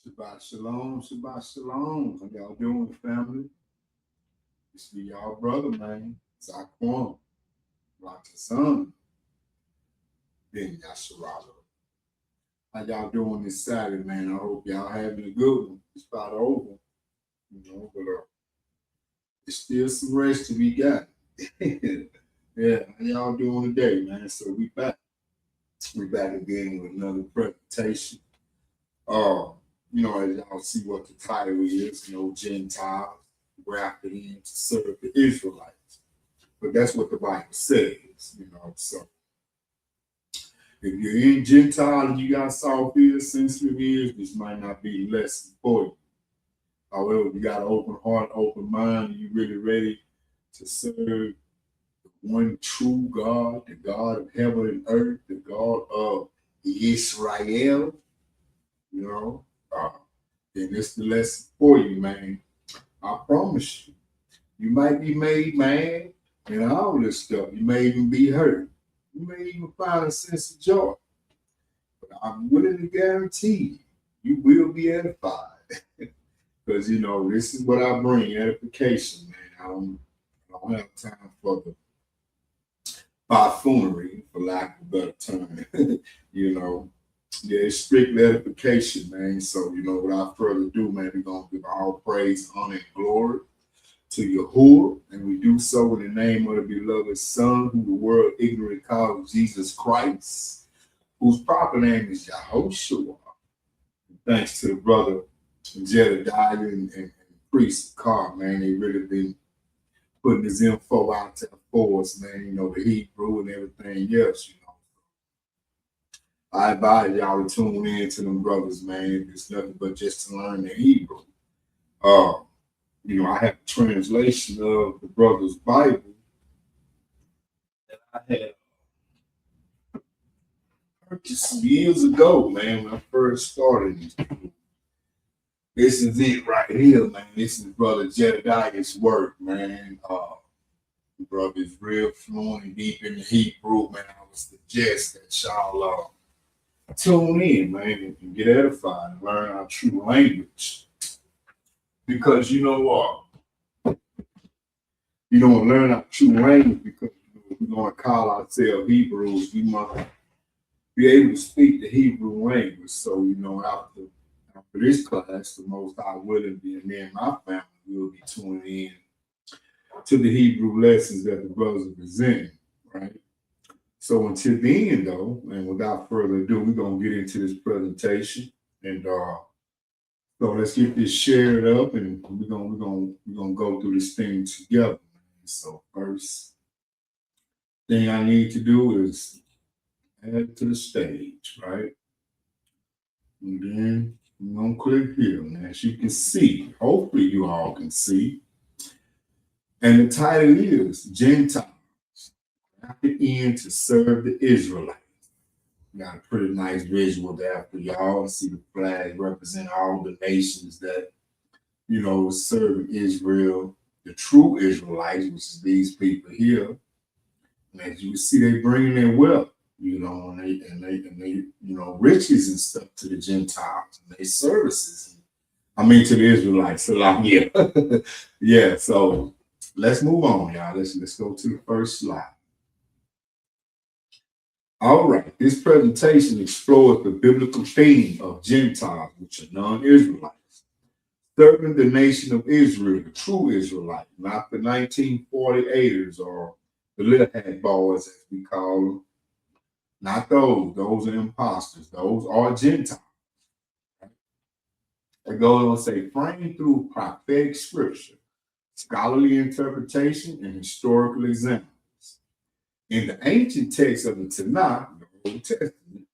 Shabbat shalom, Shabbat shalom. How y'all doing, family? This be y'all brother, man. Zaquan, Rock the Sun, Ben Yasharala. How y'all doing this Saturday, man? I hope y'all having a good one. It's about over, but there's still some rest to be got. Yeah, how y'all doing today, man? So we back. We back again with another presentation. As y'all see what the title is, Gentiles grafted in to serve the Israelites. But that's what the Bible says, So if you're in Gentile and you got soft ears, sensitive ears, this might not be a lesson for you. However, if you got an open heart, open mind, and you're really ready to serve the one true God, the God of heaven and earth, the God of Israel, then it's the lesson for you, man. I promise you. You might be made mad and all this stuff. You may even be hurt. You may even find a sense of joy. But I'm willing to guarantee you will be edified. Because, this is what I bring, edification, man. I don't have time for the buffoonery, for lack of a better term. It's strict edification, man. So, without further ado, man, we're going to give all praise, honor, and glory to Yahuwah, and we do so in the name of the beloved Son, who the world ignorantly calls Jesus Christ, whose proper name is Yahushua. Thanks to the brother Jedediah and priest Carr, man. They really been putting this info out there for us, man. The Hebrew and everything else, I advise y'all to tune in to them brothers, man. It's nothing but just to learn the Hebrew. I have a translation of the brother's Bible that I had purchased some years ago, man, when I first started. This is it right here, man. This is Brother Jedediah's work, man. The brother is real fluent and deep in the Hebrew, man. I would suggest that y'all tune in, man, and get edified and learn our true language. Because you know what? You don't learn our true language because we're going to call ourselves Hebrews. We must be able to speak the Hebrew language. So, after this class, the most I will be, and me and my family will be tuning in to the Hebrew lessons that the brothers are presenting, right? So until the end, though, and without further ado, we're going to get into this presentation. And so let's get this shared up, and we're gonna go through this thing together. So first thing I need to do is add to the stage, right? And then I'm gonna click here. And as you can see, hopefully you all can see. And the title is Gentiles grafted in to serve the Israelites. Got a pretty nice visual there for y'all. See the flag represent all the nations that, serving Israel, the true Israelites, which is these people here. And as you see, they bringing their wealth, and they riches and stuff to the Gentiles and their services. To the Israelites. So yeah. So let's move on, y'all. Let's go to the first slide. All right, this presentation explores the biblical theme of Gentiles, which are non-Israelites, serving the nation of Israel, the true Israelite, not the 1948ers or the little hat boys, as we call them. Not those. Those are imposters. Those are Gentiles. They go on to say, framed through prophetic scripture, scholarly interpretation, and historical examples. In the ancient text of the Tanakh, the Old Testament,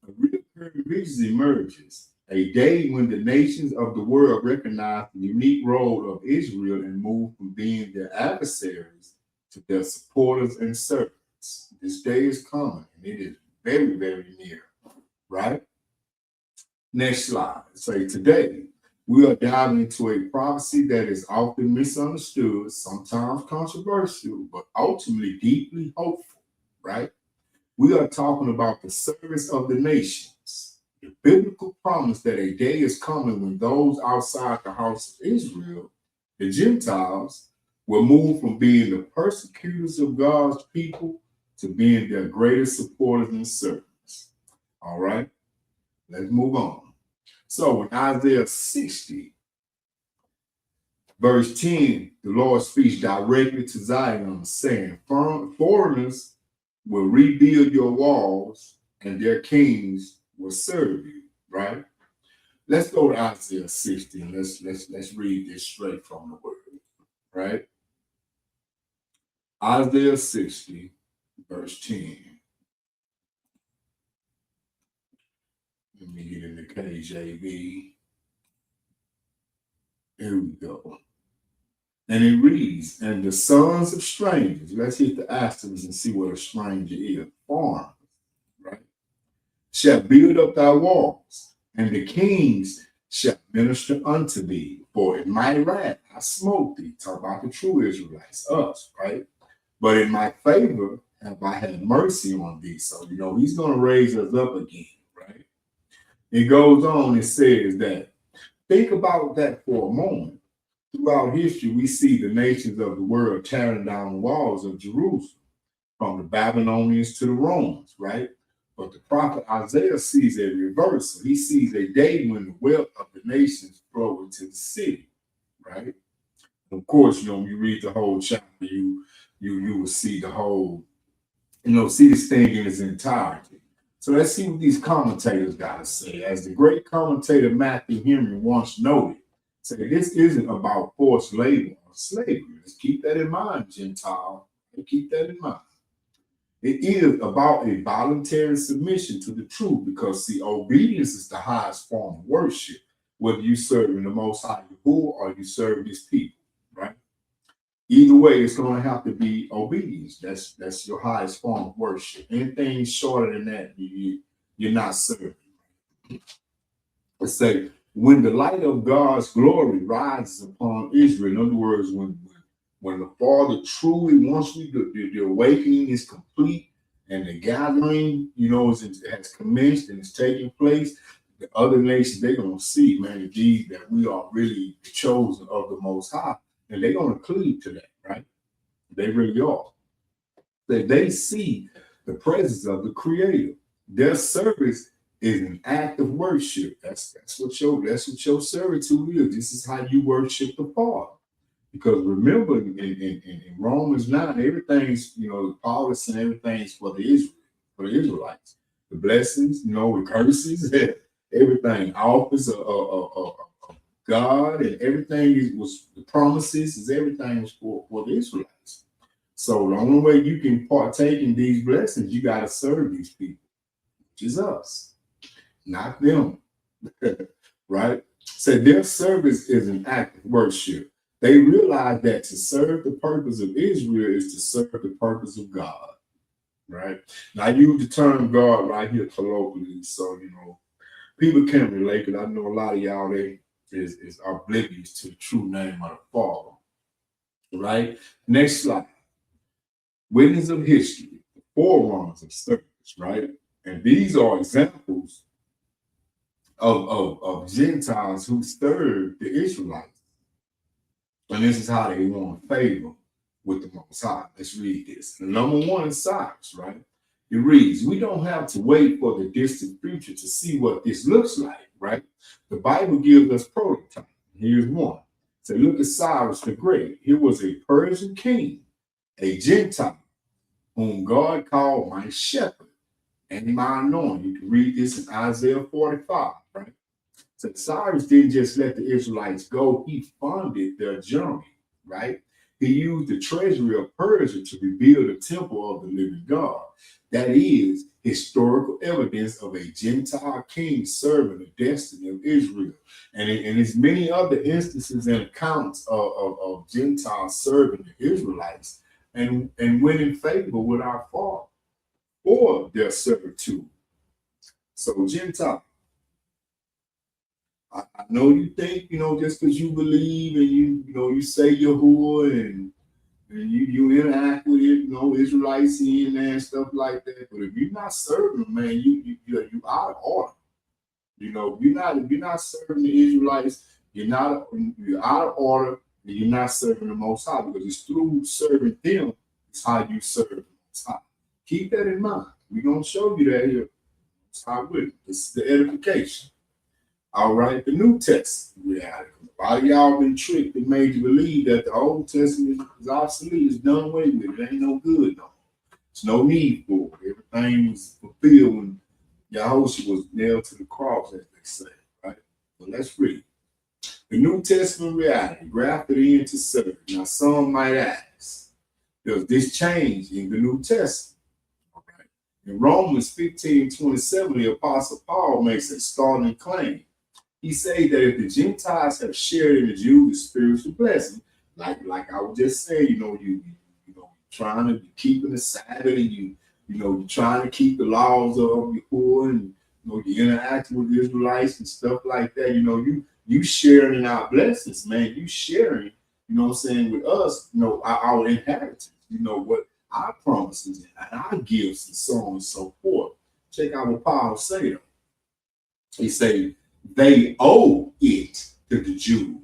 a recurring vision emerges, a day when the nations of the world recognize the unique role of Israel and move from being their adversaries to their supporters and servants. This day is coming, and it is very, very near, right? Next slide. Say, today, we are diving into a prophecy that is often misunderstood, sometimes controversial, but ultimately deeply hopeful, right? We are talking about the service of the nations, The biblical promise that a day is coming when those outside the house of Israel, the Gentiles, will move from being the persecutors of God's people to being their greatest supporters and servants. All right, let's move on. So in Isaiah 60, verse 10, the Lord speaks directly to Zion, saying, foreigners will rebuild your walls and their kings will serve you, right? Let's go to Isaiah 60 and let's read this straight from the word, right? Isaiah 60, verse 10. Let me get in the KJV. Here we go. And it reads, and the sons of strangers, let's hit the asterisks and see what a stranger is. Foreigners, right? Shall build up thy walls, and the kings shall minister unto thee. For in my wrath I smote thee. Talk about the true Israelites, us, right? But in my favor have I had mercy on thee. So, he's going to raise us up again, right? It goes on and says that, think about that for a moment. Throughout history, we see the nations of the world tearing down the walls of Jerusalem, from the Babylonians to the Romans, right? But the prophet Isaiah sees a reversal. He sees a day when the wealth of the nations flow into the city, right? Of course, you read the whole chapter, you will see the whole, see this thing in its entirety. So let's see what these commentators got to say. As the great commentator Matthew Henry once noted, say this isn't about forced labor or slavery. Let's keep that in mind, Gentile. Keep that in mind. It is about a voluntary submission to the truth, because see, obedience is the highest form of worship, whether you serve in the Most High Yahuwah or you serve His people, right? Either way, it's going to have to be obedience. That's your highest form of worship. Anything shorter than that, you're not serving. Let's say, when the light of God's glory rises upon Israel, in other words, when the Father truly wants you, the awakening is complete and the gathering, has commenced and is taking place, the other nations, they're going to see, man, indeed, that we are really chosen of the Most High, and they're going to cleave to that, right? They really are. They see the presence of the Creator. Their service is an act of worship. That's what your servitude is. This is how you worship the Father. Because remember, in Romans 9, everything's, Paul is saying everything's for the Israelites. The blessings, the curses, everything, office of God, and everything was the promises, is everything was for the Israelites. So the only way you can partake in these blessings, you got to serve these people, which is us, not them, right? So their service is an act of worship. They realize that to serve the purpose of Israel is to serve the purpose of God, right? Now, I use the term God right here colloquially, so, people can relate, because I know a lot of y'all there is oblivious to the true name of the Father, right? Next slide. Witness of history, the forerunners of service, right? And these are examples of Gentiles who served the Israelites. And this is how they want favor with the Most High. Let's read this. The number one is Cyrus, right? It reads, we don't have to wait for the distant future to see what this looks like, right? The Bible gives us prototype. Here's one. So look at Cyrus the Great. He was a Persian king, a Gentile, whom God called my shepherd and my anointed. You can read this in Isaiah 45, right? So Cyrus didn't just let the Israelites go, he funded their journey, right? He used the treasury of Persia to rebuild the temple of the living God. That is historical evidence of a Gentile king serving the destiny of Israel. And there's many other instances and accounts of Gentiles serving the Israelites and winning favor with our Father for their servitude. So Gentile, I know you think, just because you believe and you say Yahuwah and you interact with it, Israelites in there and stuff like that. But if you're not serving them, man, you out of order. You know, if you're not serving the Israelites, you're out of order, and you're not serving the Most High, because it's through serving them is how you serve the Most High. Keep that in mind. We're gonna show you that here. Most High with it. This is the edification. All right, the New Testament reality. A lot of y'all been tricked and made you believe that the Old Testament is obsolete, it's done away with. It ain't no good no more. There's no need for it. Everything was fulfilled when Yahushua was nailed to the cross, as they say, right? So let's read. The New Testament reality, grafted into serve. Now, some might ask, does this change in the New Testament? All right. In Romans 15:27, the Apostle Paul makes a startling claim. He says that if the Gentiles have shared in the Jews' spiritual blessing, like I was just saying, you trying to keep the Sabbath, and you're trying to keep the laws of Yahuwah, and you interacting with the Israelites and stuff like that. You sharing in our blessings, man. You sharing, with us, our inheritance. What our promises and our gifts and so on and so forth. Check out what Paul say though. He say they owe it to the Jews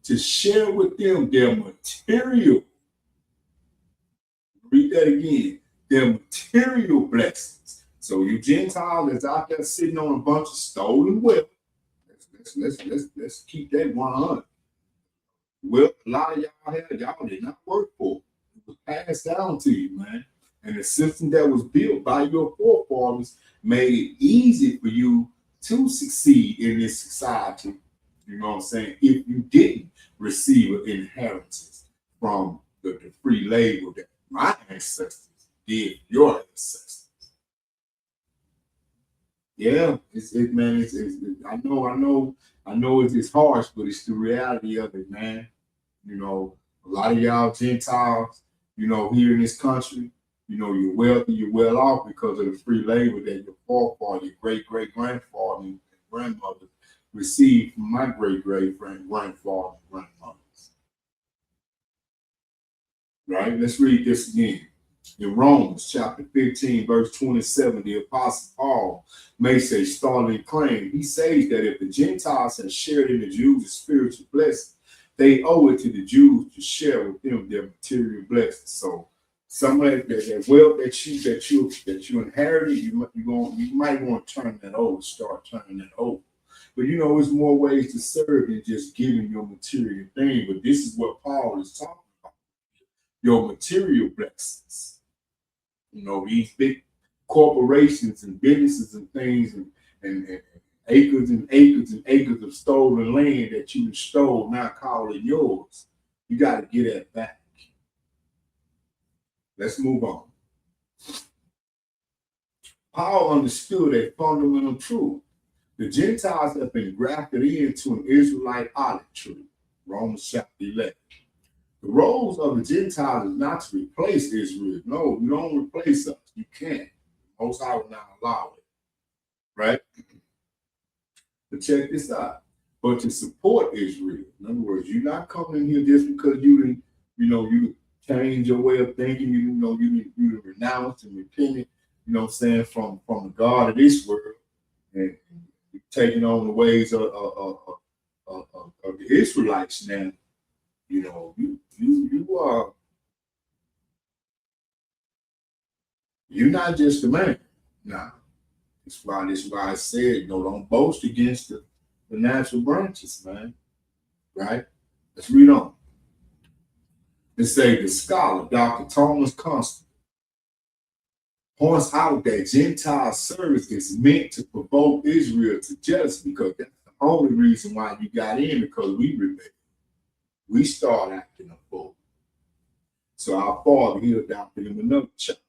to share with them their material. Read that again. Their material blessings. So you Gentiles that's out there sitting on a bunch of stolen wealth. Let's keep that 100. Well, a lot of y'all did not work for. It was passed down to you, man. And the system that was built by your forefathers made it easy for you to succeed in this society. You know what I'm saying? If you didn't receive an inheritance from the free labor that my ancestors did, your ancestors. Yeah, I know it's harsh, but it's the reality of it, man. A lot of y'all Gentiles, here in this country, you're wealthy, you're well off because of the free labor that your forefather, your great-great-grandfather and grandmother received from my great-great-grandfather and grandmothers. Right? Let's read this again. In Romans chapter 15, verse 27, the Apostle Paul makes a startling claim. He says that if the Gentiles have shared in the Jews' spiritual blessing, they owe it to the Jews to share with them their material blessings. So some of that wealth that you inherited, you might want to turn that over, start turning that over. But there's more ways to serve than just giving your material thing. But this is what Paul is talking about. Your material blessings. These big corporations and businesses and things and acres and acres and acres of stolen land that you stole, now call it yours. You got to get that back. Let's move on. Paul understood a fundamental truth. The Gentiles have been grafted into an Israelite olive tree. Romans chapter 11. The roles of the Gentiles is not to replace Israel. No, you don't replace us. You can't. Most High will not allow it. Right? But check this out. But to support Israel. In other words, you're not coming in here just because you change your way of thinking, you renounced and repented, from the God of this world, and you're taking on the ways of the Israelites now. You're not just a man. Nah. That's why I said, don't boast against the natural branches, man. Right? Let's read on. It say the scholar, Dr. Thomas Constant, points out that Gentile service is meant to provoke Israel to jealousy, because that's the only reason why you got in, because we rebelled. We start acting a fool. So our father, he adopted him another child.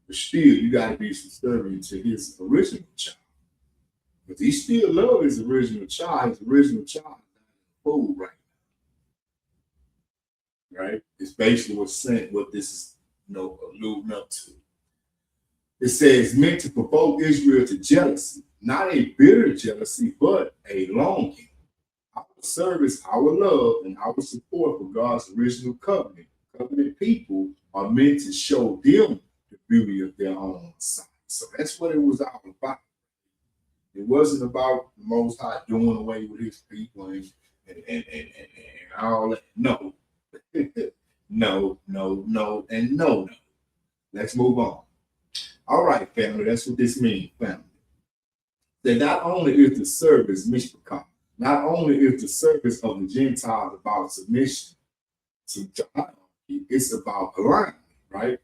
But still, you got to be subservient to his original child. But he still loves his original child. His original child is not a fool right now. Right? It's basically what this is, alluding up to. It says, meant to provoke Israel to jealousy, not a bitter jealousy, but a longing. Our service, our love, and our support for God's original covenant people are meant to show them the beauty of their own sight. So that's what it was all about. It wasn't about the Most High doing away with his people and all that. No. No. Let's move on. All right, family. That's what this means, family. That not only is the service mishpachah, not only is the service of the Gentiles about submission to hierarchy, it's about alignment, right?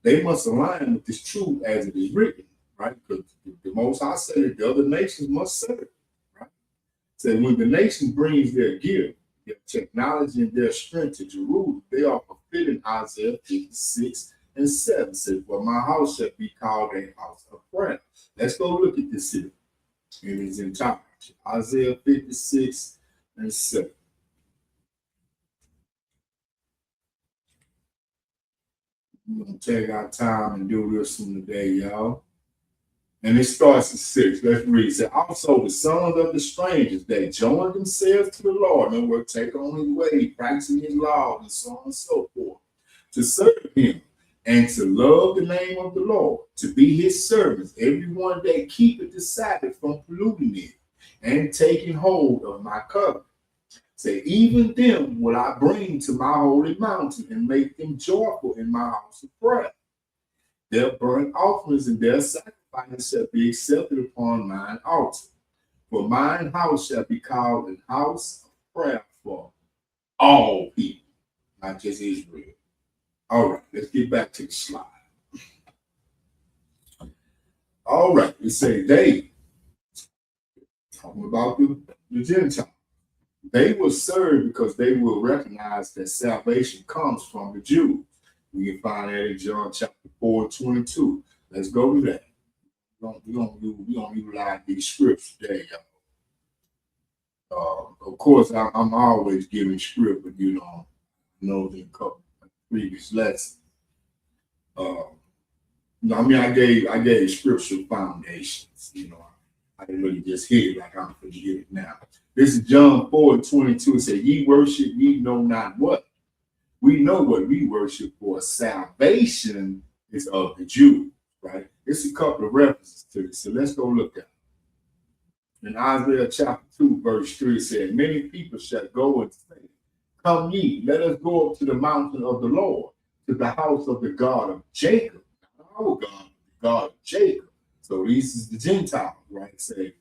They must align with this truth as it is written, right? Because the Most High said that the other nations must serve, right? So when the nation brings their gift, their technology, and their strength to Jerusalem, they are fulfilling Isaiah 56:7. Says, "For my house shall be called a house of prayer." Let's go look at this here in its entirety. Isaiah 56:7. We're gonna take our time and do this one today, y'all. And it starts at 6. Let's read. It says, "Also the sons of the strangers that join themselves to the Lord, and will take on his way, practicing his laws, and so on and so forth, to serve him and to love the name of the Lord, to be his servants, everyone that keepeth the Sabbath from polluting it, and taking hold of my covenant. Say, even them will I bring to my holy mountain, and make them joyful in my house of prayer. Their burnt offerings and their sacrifices shall be accepted upon mine altar. For mine house shall be called an house of prayer for all people," not just Israel. All right, let's get back to the slide. All right, it say they, talking about the Gentiles, they will serve because they will recognize that salvation comes from the Jews. We can find that in John chapter 4:22. Let's go to that. We don't utilize these scripts today, y'all. Of course, I'm always giving script, but in a couple of previous lessons. I mean, I gave scriptural foundations. I didn't really just hit it like I'm going to get it now. This is John 4:22. It says, "Ye worship, ye know not what." We know what we worship, for salvation is of the Jews, right? It's a couple of references to this. So let's go look at it. In Isaiah chapter 2:3, it said, "Many people shall go and say, Come ye, let us go up to the mountain of the Lord, to the house of the God of Jacob." Not our God, the God of Jacob. So this is the Gentiles, right? Say,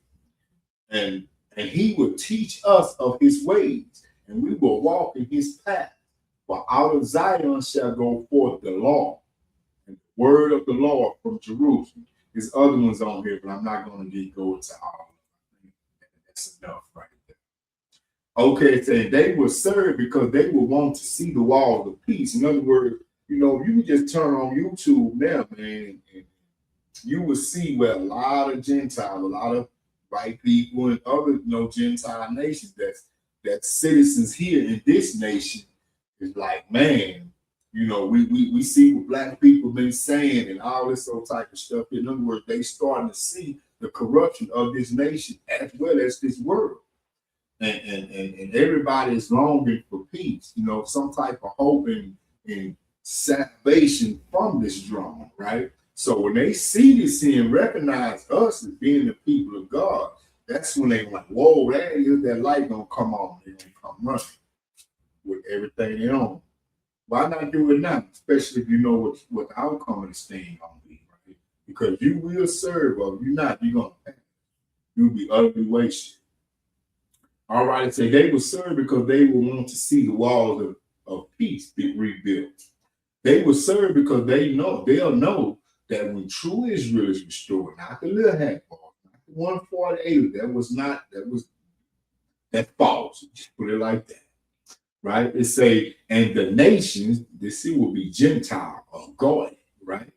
and he will teach us of his ways, and we will walk in his path. For out of Zion shall go forth the law, and the word of the Lord from Jerusalem. There's other ones on here, but I'm not going to go into all of them. That's enough right there. Okay, saying they will serve because they will want to see the walls of peace. In other words, you can just turn on YouTube now, man, and you will see where a lot of Gentiles, a lot of white people, and other Gentile nations that's citizens here in this nation is like, man, we see what black people been saying and all this old type of stuff. In other words, they starting to see the corruption of this nation as well as this world. And everybody is longing for peace, some type of hope and salvation from this drama, right? So when they see this here and recognize us as being the people of God, that's when they like, whoa, that light gonna come on. They're gonna come running with everything they own. Why not do it now? Especially if you know what the outcome of this thing gonna be, right? Because you will serve, or you're not, you're gonna pass. You'll be utterly wasted. All right, so they will serve because they will want to see the walls of peace be rebuilt. They will serve because they'll know that when true Israel is restored, not the little handball, not the 148, that false. Just put it like that. Right? It say, and the nations, this will be Gentile or God, right?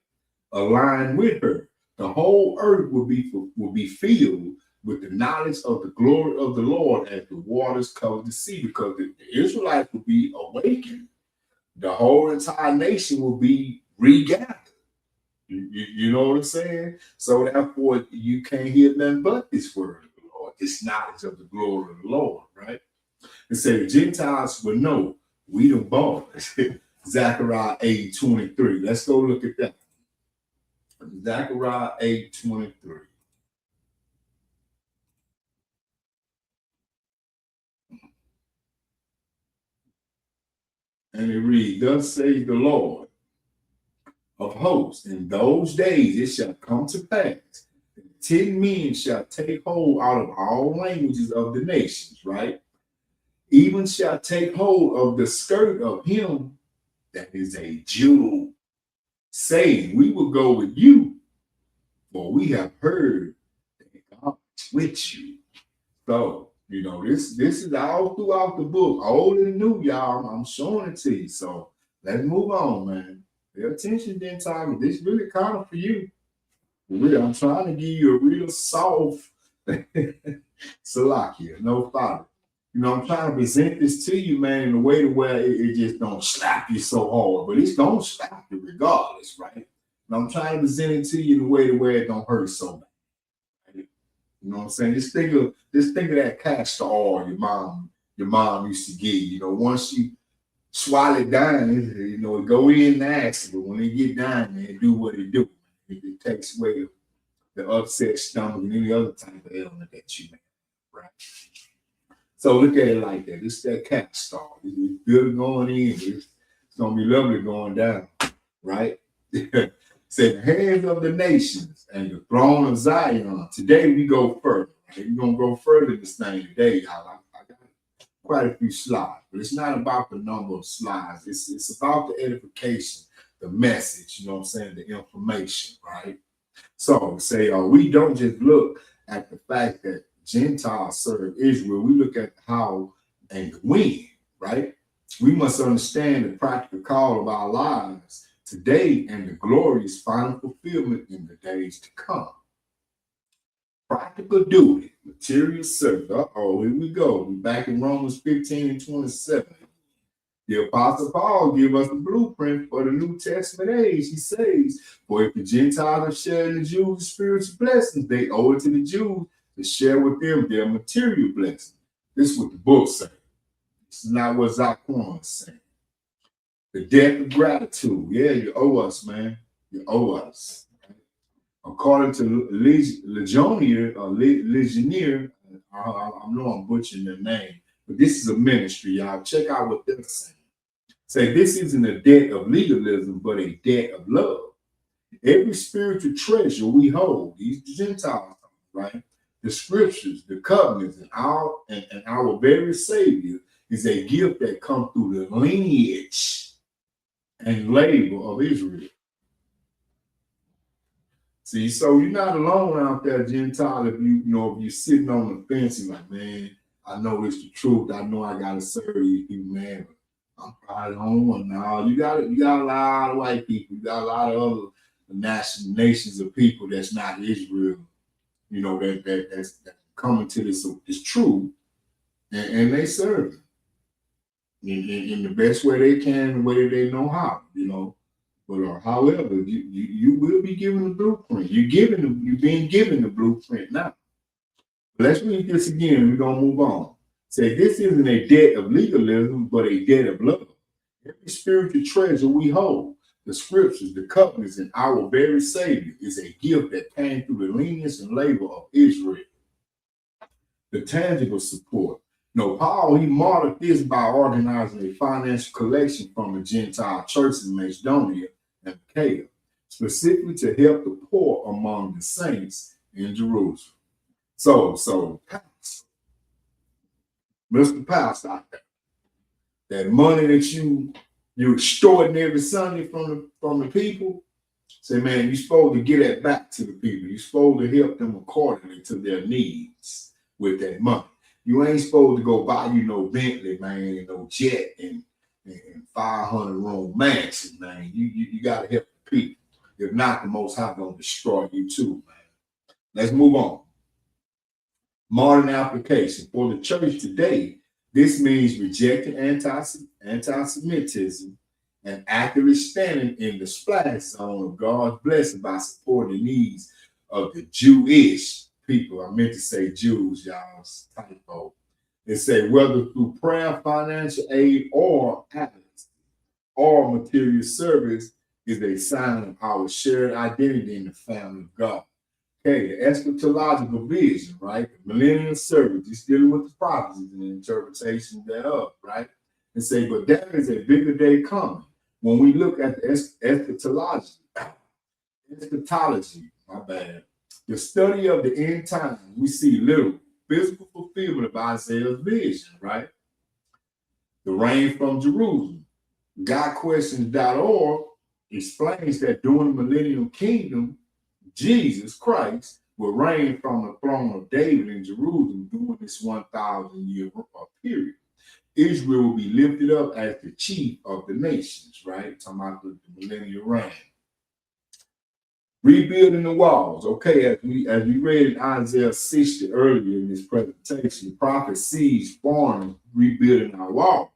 Aligned with her. The whole earth will be filled with the knowledge of the glory of the Lord as the waters cover the sea, because the Israelites will be awakened. The whole entire nation will be regathered. You know what I'm saying? So therefore, you can't hear nothing but this word of the Lord, this knowledge of the glory of the Lord, right? And say the Gentiles will know we the boys. Zechariah 8:23. Let's go look at that. Zechariah 8:23. And it reads, thus says the Lord of hosts, in those days it shall come to pass, 10 men shall take hold out of all languages of the nations, right? Even shall take hold of the skirt of him that is a Jew, saying, we will go with you, for we have heard that God is with you. So, this is all throughout the book, old and new, y'all. I'm showing it to you. So let's move on, man. Pay attention, Gentiles. This really kind of for you. I'm trying to give you a real soft Salakia, no father. I'm trying to present this to you, man, in a way to where it just don't slap you so hard, but it's gonna slap you regardless, right? And I'm trying to present it to you in a way to where it don't hurt so bad. Right? You know what I'm saying? Just think of that castor oil your mom used to give. Once you swallow it down, it go in nasty, but when it get down there, it do what it do. It takes away the upset stomach and any other type of ailment that you have, right? So look at it like that. It's that castor oil. It's good going in. It's gonna be lovely going down, right? Say the hands of the nations and the throne of Zion. Today we go further. Right? We're gonna go further this thing today, y'all. I got quite a few slides, but it's not about the number of slides. It's about the edification, the message. You know what I'm saying? The information, right? So say, we don't just look at the fact that Gentiles serve Israel. We look at how and when, right? We must understand the practical call of our lives today and the glorious final fulfillment in the days to come. Practical duty, material service. Here we go. We're back in Romans 15 and 27. The Apostle Paul gives us the blueprint for the New Testament age. He says, for if the Gentiles are sharing the Jews' spiritual blessings, they owe it to the Jews to share with them their material blessings. This is what the book says. This is not what Zaquan is saying. The debt of gratitude. Yeah, you owe us, man. You owe us. According to Legionnaire, I know I'm butchering their name, but this is a ministry, y'all. Check out what they're saying. Say this isn't a debt of legalism, but a debt of love. Every spiritual treasure we hold, these Gentiles, right? The scriptures, the covenants, and our very Savior is a gift that comes through the lineage and labor of Israel. See, so you're not alone out there, Gentile. If you're sitting on the fence and like, man, I know it's the truth. I know I gotta serve you, man. I'm probably the only one now. You got a lot of white people. You got a lot of other nations of people that's not Israel. That's coming to this truth, and they serve in the best way they can, the way they know how. But however, you will be given the blueprint. You're being given the blueprint now. Let's read this again. We're gonna move on. Say this isn't a debt of legalism, but a debt of love. Every spiritual treasure we hold, the scriptures, the covenants, and our very Savior is a gift that came through the lineage and labor of Israel. The tangible support. Paul, he modeled this by organizing a financial collection from the Gentile churches in Macedonia and Achaia, specifically to help the poor among the saints in Jerusalem. So Mr. Pastor out there, that money that you extorting every Sunday from the people, say, man, you're supposed to get that back to the people. You're supposed to help them accordingly to their needs with that money. You ain't supposed to go buy no Bentley, man, no jet and 500 room mansion, man. You got to help the people. If not, the Most High gonna destroy you too, man. Let's move on. Modern application. For the church today, this means rejecting anti-Semitism and actively standing in the splash zone of God's blessing by supporting the needs of the Jewish people. I meant to say Jews, y'all. Typo. It said whether through prayer, financial aid, or advocacy, or material service is a sign of our shared identity in the family of God. Okay, the eschatological vision, right? The millennial service, he's dealing with the prophecies and the interpretation thereof, right? and say, but there is a bigger day coming. When we look at the eschatology, my bad, the study of the end times, we see little physical fulfillment of Isaiah's vision, right? The rain from Jerusalem. GodQuestions.org explains that during the millennial kingdom, Jesus Christ will reign from the throne of David in Jerusalem during this 1,000-year period. Israel will be lifted up as the chief of the nations, right? Talking about the millennial reign. Rebuilding the walls. Okay, as we read in Isaiah 60 earlier in this presentation, the prophet sees foreigners rebuilding our walls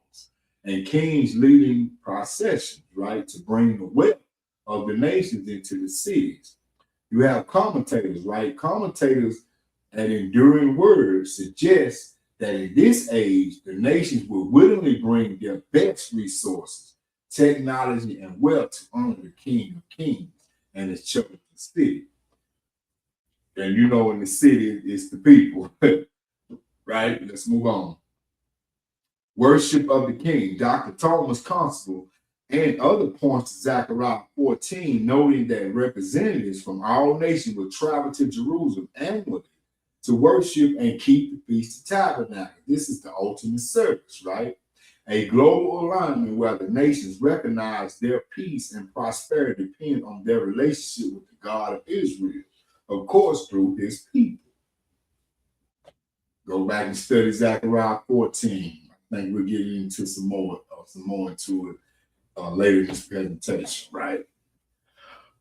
and kings leading processions, right, to bring the wealth of the nations into the cities. You have commentators, right? Commentators and enduring words suggest that in this age, the nations will willingly bring their best resources, technology, and wealth to honor the King of Kings and his chosen city. And you know, in the city, it's the people, right? Let's move on. Worship of the King. Dr. Thomas Constable and other points to Zechariah 14, noting that representatives from all nations will travel to Jerusalem annually to worship and keep the Feast of Tabernacles. This is the ultimate service, right? A global alignment where the nations recognize their peace and prosperity depend on their relationship with the God of Israel, of course, through his people. Go back and study Zechariah 14. I think we'll get into some more into it later in this presentation, right?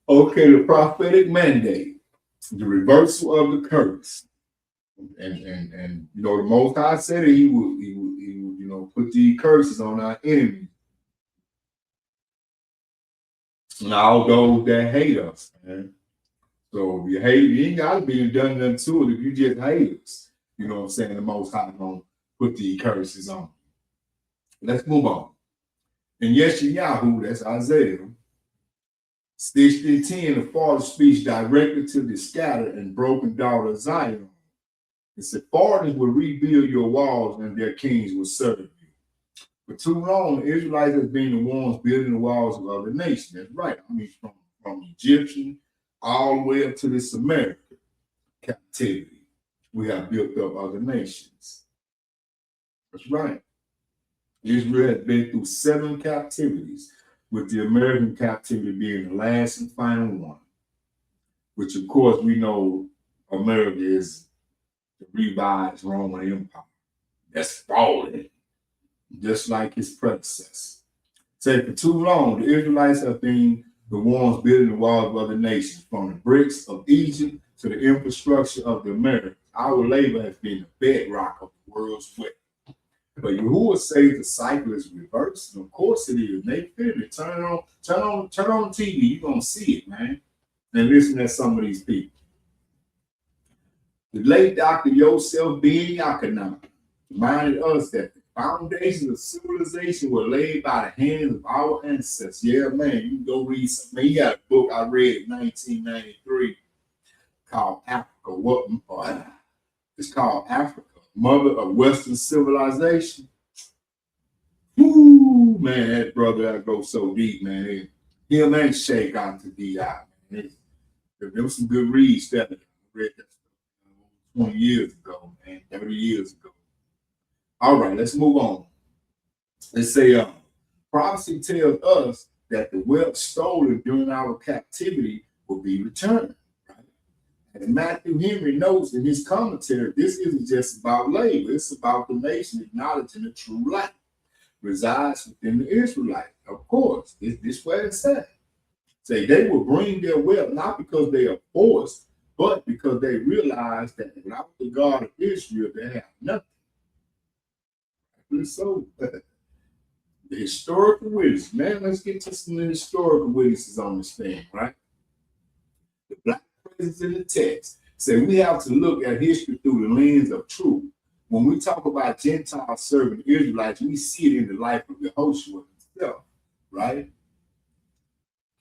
Okay, the prophetic mandate, the reversal of the curse. And you know, the Most High said that he would you know, put the curses on our enemies and all those that hate us, man. So if you hate, you ain't gotta be done nothing to it if you just hate us. You know what I'm saying? The Most High gonna put the curses on. Let's move on. And Yeshayahu, that's Isaiah, 60:10, the Father's speech directly to the scattered and broken daughter of Zion. It said, foreigners will rebuild your walls and their kings will serve you. For too long, the Israelites have been the ones building the walls of other nations. That's right. I mean, from Egyptian all the way up to this American captivity, we have built up other nations. That's right. Israel has been through 7 captivities, with the American captivity being the last and final one, which of course we know America is the revised Roman Empire that's fallen, just like his predecessor. So for too long, the Israelites have been the ones building the walls of other nations, from the bricks of Egypt to the infrastructure of the Americas. Our labor has been the bedrock of the world's wealth. But Yahuwah says the cycle is reversed, and of course it is. They feel it. Turn on the TV, you're gonna see it, man. And listen to some of these people. The late Dr. Yosef Ben Yakanam reminded us that the foundations of civilization were laid by the hands of our ancestors. Yeah, man, you can go read something. He got a book I read in 1993 called Africa. It's called Africa, Mother of Western Civilization. Ooh, man, that brother that goes so deep, man. Him and Shay got to be out, man. There was some good reads that I read that 20 years ago, man, 30 years ago. All right, let's move on. Let's say prophecy tells us that the wealth stolen during our captivity will be returned. Right? And Matthew Henry notes in his commentary, this isn't just about labor, it's about the nation acknowledging the true light resides within the Israelites. Of course, this way it said. Say they will bring their wealth not because they are forced, but because they realize that without the God of Israel, they have nothing. So, the historical witness, man, let's get to some historical witnesses on this thing, right? The black presence in the text say we have to look at history through the lens of truth. When we talk about Gentiles serving Israelites, we see it in the life of Yehoshua himself, right?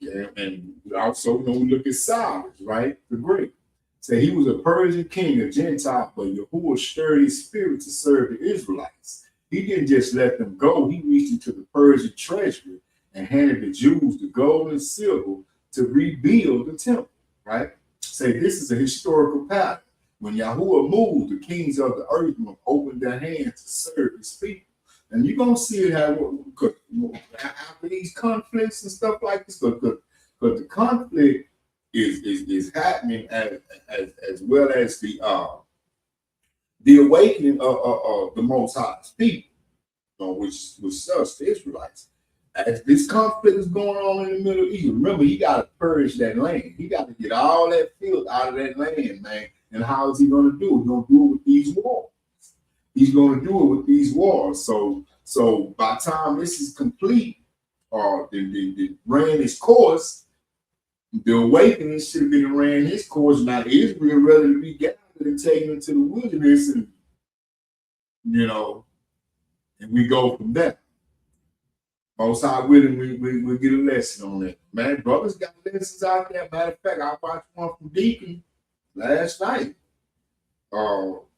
Yeah, and we also we look at Cyrus, right? The Great. Say he was a Persian king, a Gentile, but Yahuwah stirred his spirit to serve the Israelites. He didn't just let them go. He reached into the Persian treasury and handed the Jews the gold and silver to rebuild the temple, right? Say this is a historical pattern. When Yahuwah moved, the kings of the earth opened their hands to serve his people. And you're going to see it after these conflicts and stuff like this, because the conflict is happening as well as the awakening of the Most High's people, which was us, the Israelites. As this conflict is going on in the Middle East, remember, he got to purge that land. He got to get all that filth out of that land, man. And how is he going to do it? He's going to do it with these wars. He's going to do it with these wars. So by the time this is complete, the ran its course, the awakening should have been ran its course. Now Israel ready to be gathered and taken into the wilderness, and and we go from there. Most High willing, we get a lesson on that. Man, brothers got lessons out there. Matter of fact, I watched one from Deacon last night.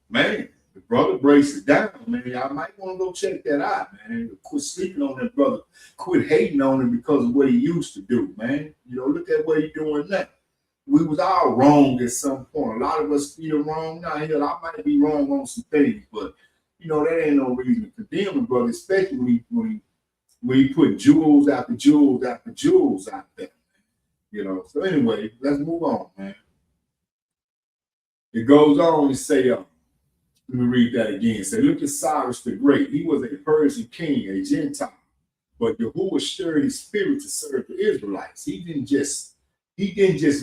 Man, the brother breaks it down, man. Y'all might want to go check that out, man. Quit sleeping on that brother. Quit hating on him because of what he used to do, man. Look at what he's doing now. We was all wrong at some point. A lot of us still wrong now. Hell, I might be wrong on some things, but that ain't no reason to condemn him, brother, especially when he put jewels after jewels after jewels out there. So anyway, let's move on, man. It goes on to say, let me read that again. Say, look at Cyrus the Great. He was a Persian king, a Gentile, but Yahuwah stirred his spirit to serve the Israelites. He didn't just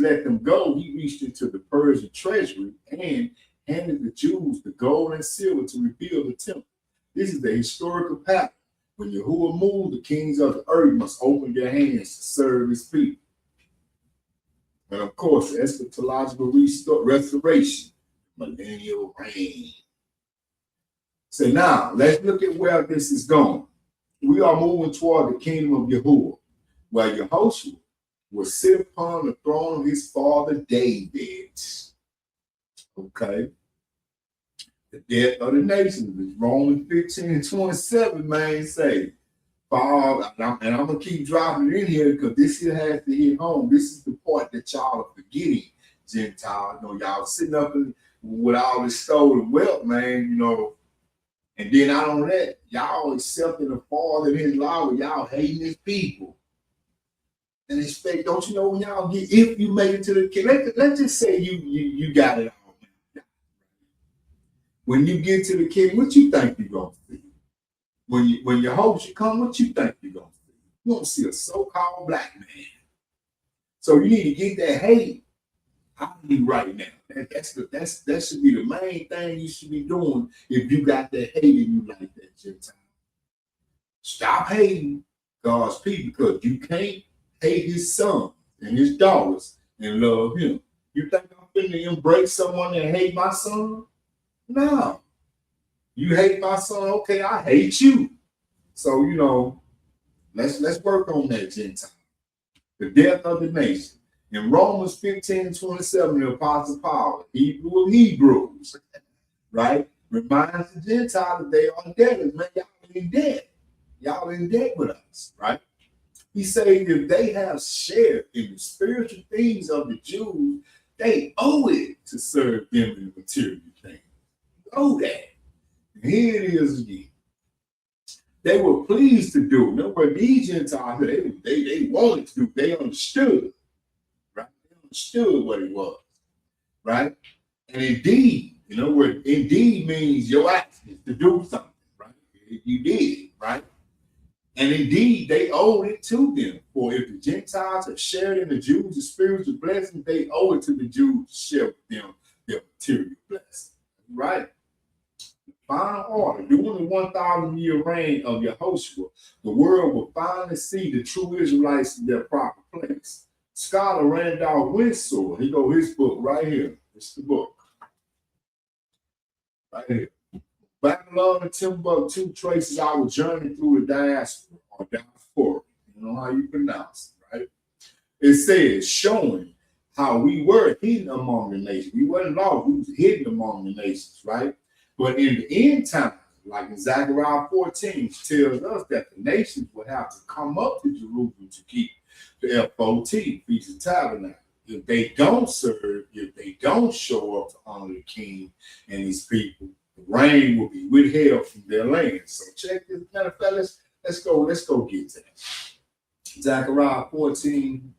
let them go. He reached into the Persian treasury and handed the Jews the gold and silver to rebuild the temple. This is the historical pattern. When Yahuwah moved, the kings of the earth must open their hands to serve his people. And of course, eschatological restoration, millennial reign. So now, let's look at where this is going. We are moving toward the kingdom of Yahuwah, where Yehoshua will sit upon the throne of his father David. Okay. The death of the nations. Romans 15:27, man, say, Father, and I'm going to keep dropping it in here because this here has to hit home. This is the part that y'all are forgetting, Gentiles. Y'all sitting up with all this stolen wealth, man, and then not only that, y'all accepting the Father and his law, y'all hating his people. And expect, don't you know when y'all get, if you made it to the kingdom, let's just say you got it all. When you get to the kingdom, what you think you're going to see? When your hopes come, what you think you're going to see? You're going to see a so-called black man. So you need to get that hate out of you right now. That should be the main thing you should be doing if you got that hate in you like that, Gentile. Stop hating God's people because you can't hate his son and his daughters and love him. You think I'm going to embrace someone that hate my son? No. You hate my son, okay, I hate you. So, let's work on that, Gentile. The death of the nation. In Romans 15:27, the Apostle Paul, Hebrew of Hebrews, right, reminds the Gentiles that they are debtors. Man, y'all in debt. Y'all in debt with us, right? He said if they have shared in the spiritual things of the Jews, they owe it to serve them in the material things. Owe that. And here it is again. They were pleased to do. In other words, these Gentiles, they wanted to do. They understood, right? They understood what it was, right? And indeed, in other words, indeed means your action to do something, right? You did, right? And indeed, they owed it to them. For if the Gentiles have shared in the Jews' spiritual blessings, they owe it to the Jews to share with them their material blessings, right? Final order, during the 1,000-year reign of Yehoshua, the world will finally see the true Israelites in their proper place. Scholar Randolph Winsor, he go his book right here. It's the book. Right here. Babylon and Timbuktu traces our journey through the diaspora, or diaspora. You know how you pronounce it, right? It says, showing how we were hidden among the nations. We weren't lost, we was hidden among the nations, right? But in the end time, like in Zechariah 14, tells us that the nations will have to come up to Jerusalem to keep the FOT, Feast of Tabernacles. If they don't serve, if they don't show up to honor the king and his people, the rain will be withheld from their land. So check this. Matter of fact, let's go get to that. Zechariah 14.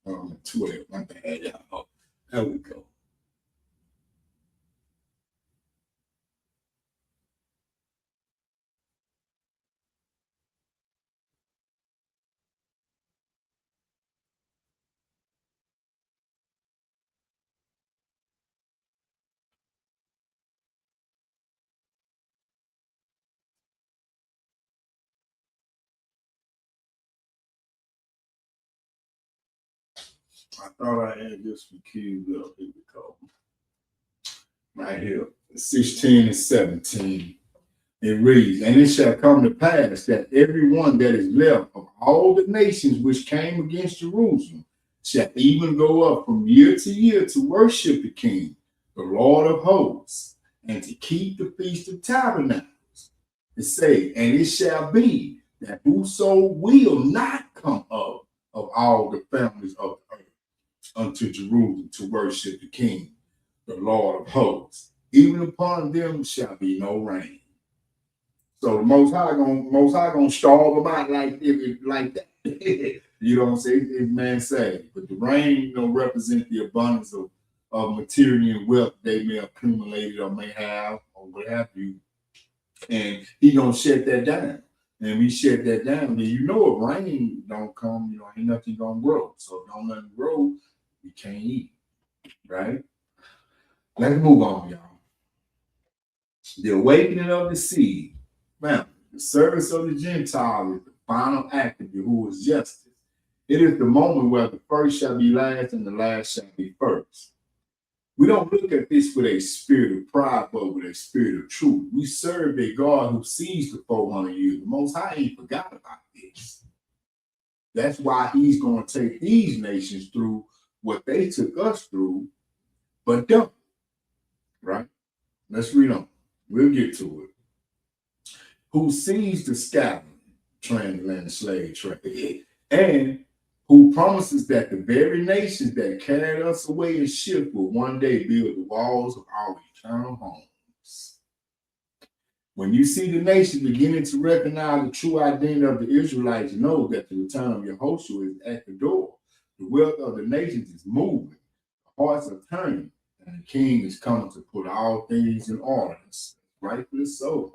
Oh, 12. My bad, y'all. There we go. I thought I had this one queued up. Here we go. Right here, 16 and 17. It reads, and it shall come to pass that everyone that is left of all the nations which came against Jerusalem shall even go up from year to year to worship the King, the Lord of hosts, and to keep the Feast of Tabernacles. It say, and it shall be that whoso will not come up of all the families of the earth unto Jerusalem to worship the King, the Lord of hosts, even upon them shall be no rain. So the Most High gonna starve them out like that. You know what I'm saying? It's man say, but the rain represent the abundance of material and wealth they may have accumulated or may have or what have you, and he gonna shut that down. And we shut that down, then if rain don't come, ain't nothing gonna grow. So if don't nothing grow, we can't eat, right? Let's move on, y'all. The awakening of the seed. Now, the service of the Gentiles is the final act of Yahuwah's justice. It is the moment where the first shall be last and the last shall be first. We don't look at this with a spirit of pride, but with a spirit of truth. We serve a God who sees the 400 years. The Most High ain't forgot about this. That's why he's going to take these nations through what they took us through, but don't. Right? Let's read on. We'll get to it. Who sees the scattering, transatlantic slave trade, and who promises that the very nations that carried us away in ships will one day build the walls of our eternal homes. When you see the nations beginning to recognize the true identity of the Israelites, know that the return of Yehoshua is at the door. The wealth of the nations is moving. The hearts are turning, and the king is coming to put all things in order. Rightfully so.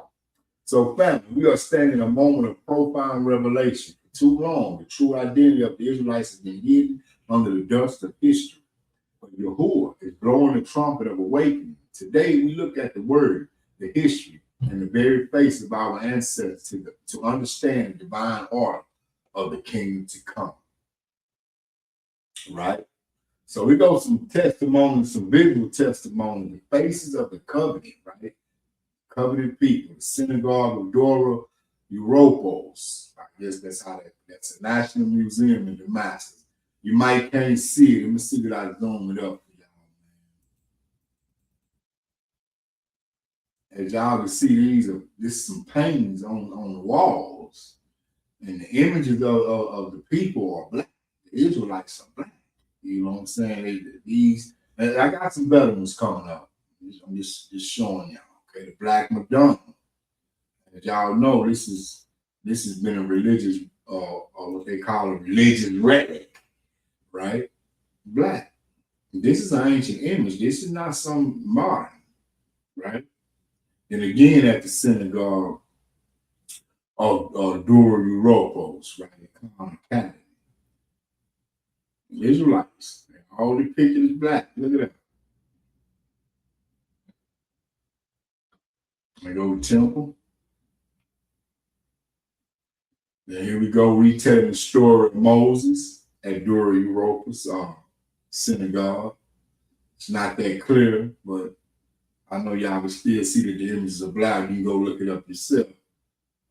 So, family, we are standing in a moment of profound revelation. For too long, the true identity of the Israelites has been hidden under the dust of history. But Yahuwah is blowing the trumpet of awakening. Today, we look at the word, the history, and the very face of our ancestors to understand the divine order of the kingdom to come. Right? So we go some testimonies, some visual testimonies, the faces of the covenant, right? Covenant people, the synagogue of Dora Europos. I guess that's a national museum in Damascus. You might can't see it. Let me see that I zoom it up for y'all. As y'all can see, this some paintings on the walls. And the images of the people are black. The Israelites are black. You know what I'm saying? I got some better ones coming up. I'm just showing y'all. Okay, the Black Madonna. As y'all know, this has been a religious, or what they call a religious relic, right? Black. This is an ancient image. This is not some modern, right? And again, at the synagogue of Dura Europos, right? Academy. Israelites. All depicted as black. Look at that. They go to temple. Then here we go, retelling the story of Moses at Dura Europos synagogue. It's not that clear, but I know y'all can still see that the images are black. You can go look it up yourself.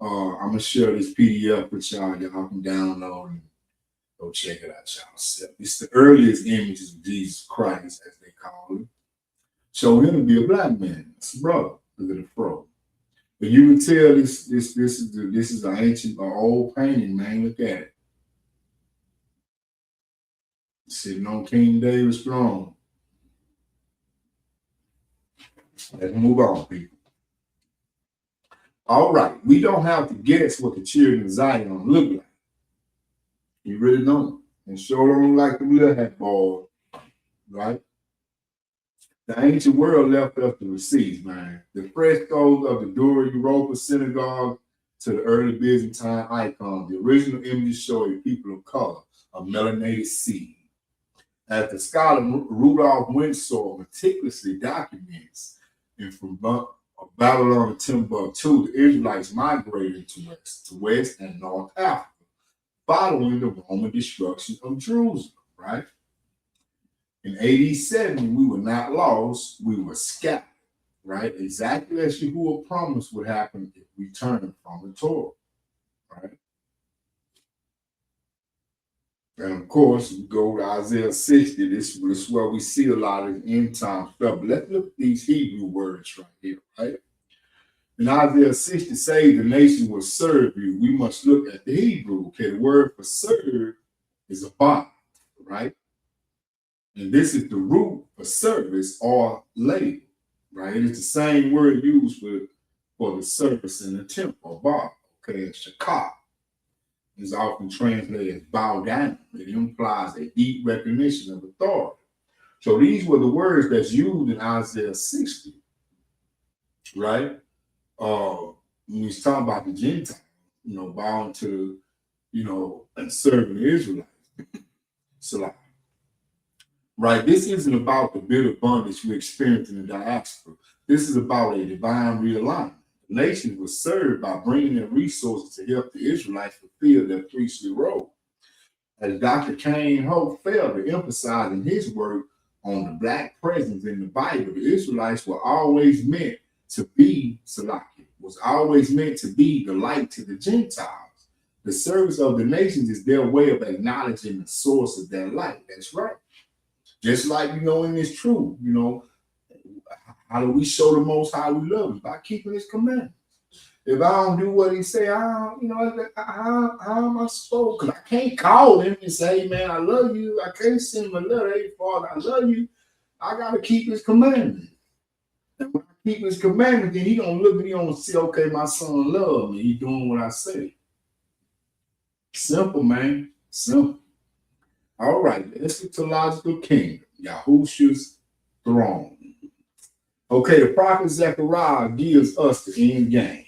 I'm gonna share this PDF with y'all. Y'all can download Go check it out yourself. It's the earliest images of Jesus Christ, as they call him. Show him to be a black man. It's a brother. Look at the fro. But you can tell this is an ancient or old painting, man. Look at it. Sitting on King David's throne. Let's move on, people. All right. We don't have to guess what the children of Zion look like. You really don't. And sure don't like the little hat ball, right? The ancient world left us the receipts, man. The frescoes of the Dura Europa synagogue to the early Byzantine icons. The original images show a people of color, a melanated seed. As the scholar Rudolph Windsor meticulously documents, and from Babylon to Timbuktu, the Israelites migrated to West and North Africa, following the Roman destruction of Jerusalem, right? In AD 70, we were not lost, we were scattered, right? Exactly as Yahuwah promised would happen if we turned from the Torah, right? And of course, we go to Isaiah 60. This is where we see a lot of end time stuff. But let's look at these Hebrew words right here, right? In Isaiah 60, say the nation will serve you. We must look at the Hebrew. Okay, the word for serve is abad, right? And this is the root for service or labor, right? It's the same word used for the service in the temple, abad, okay, shakah. Is often translated as bow down. It implies a deep recognition of authority. So these were the words that's used in Isaiah 60, right? When he's talking about the Gentiles, bowing to, and serving the Israelites. Salah. Right? This isn't about the bitter bondage we experienced in the diaspora. This is about a divine realignment. The nation was served by bringing in resources to help the Israelites fulfill their priestly role. As Dr. Kane Hope failed to emphasize in his work on the black presence in the Bible, the Israelites were always meant to be Salaki, was always meant to be the light to the Gentiles. The service of the nations is their way of acknowledging the source of their light. That's right. Just like, in this truth, how do we show the Most High we love him? By keeping his commandments. If I don't do what he say, how am I supposed? Because I can't call him and say, hey, man, I love you. I can't send him a letter, hey, Father, I love you. I got to keep his commandments. And when I keep his commandments, then he don't look at me and see, okay, my son love me. He doing what I say. Simple, man. Simple. All right, eschatological kingdom, Yahushua's throne. Okay, the prophet Zechariah gives us the end game.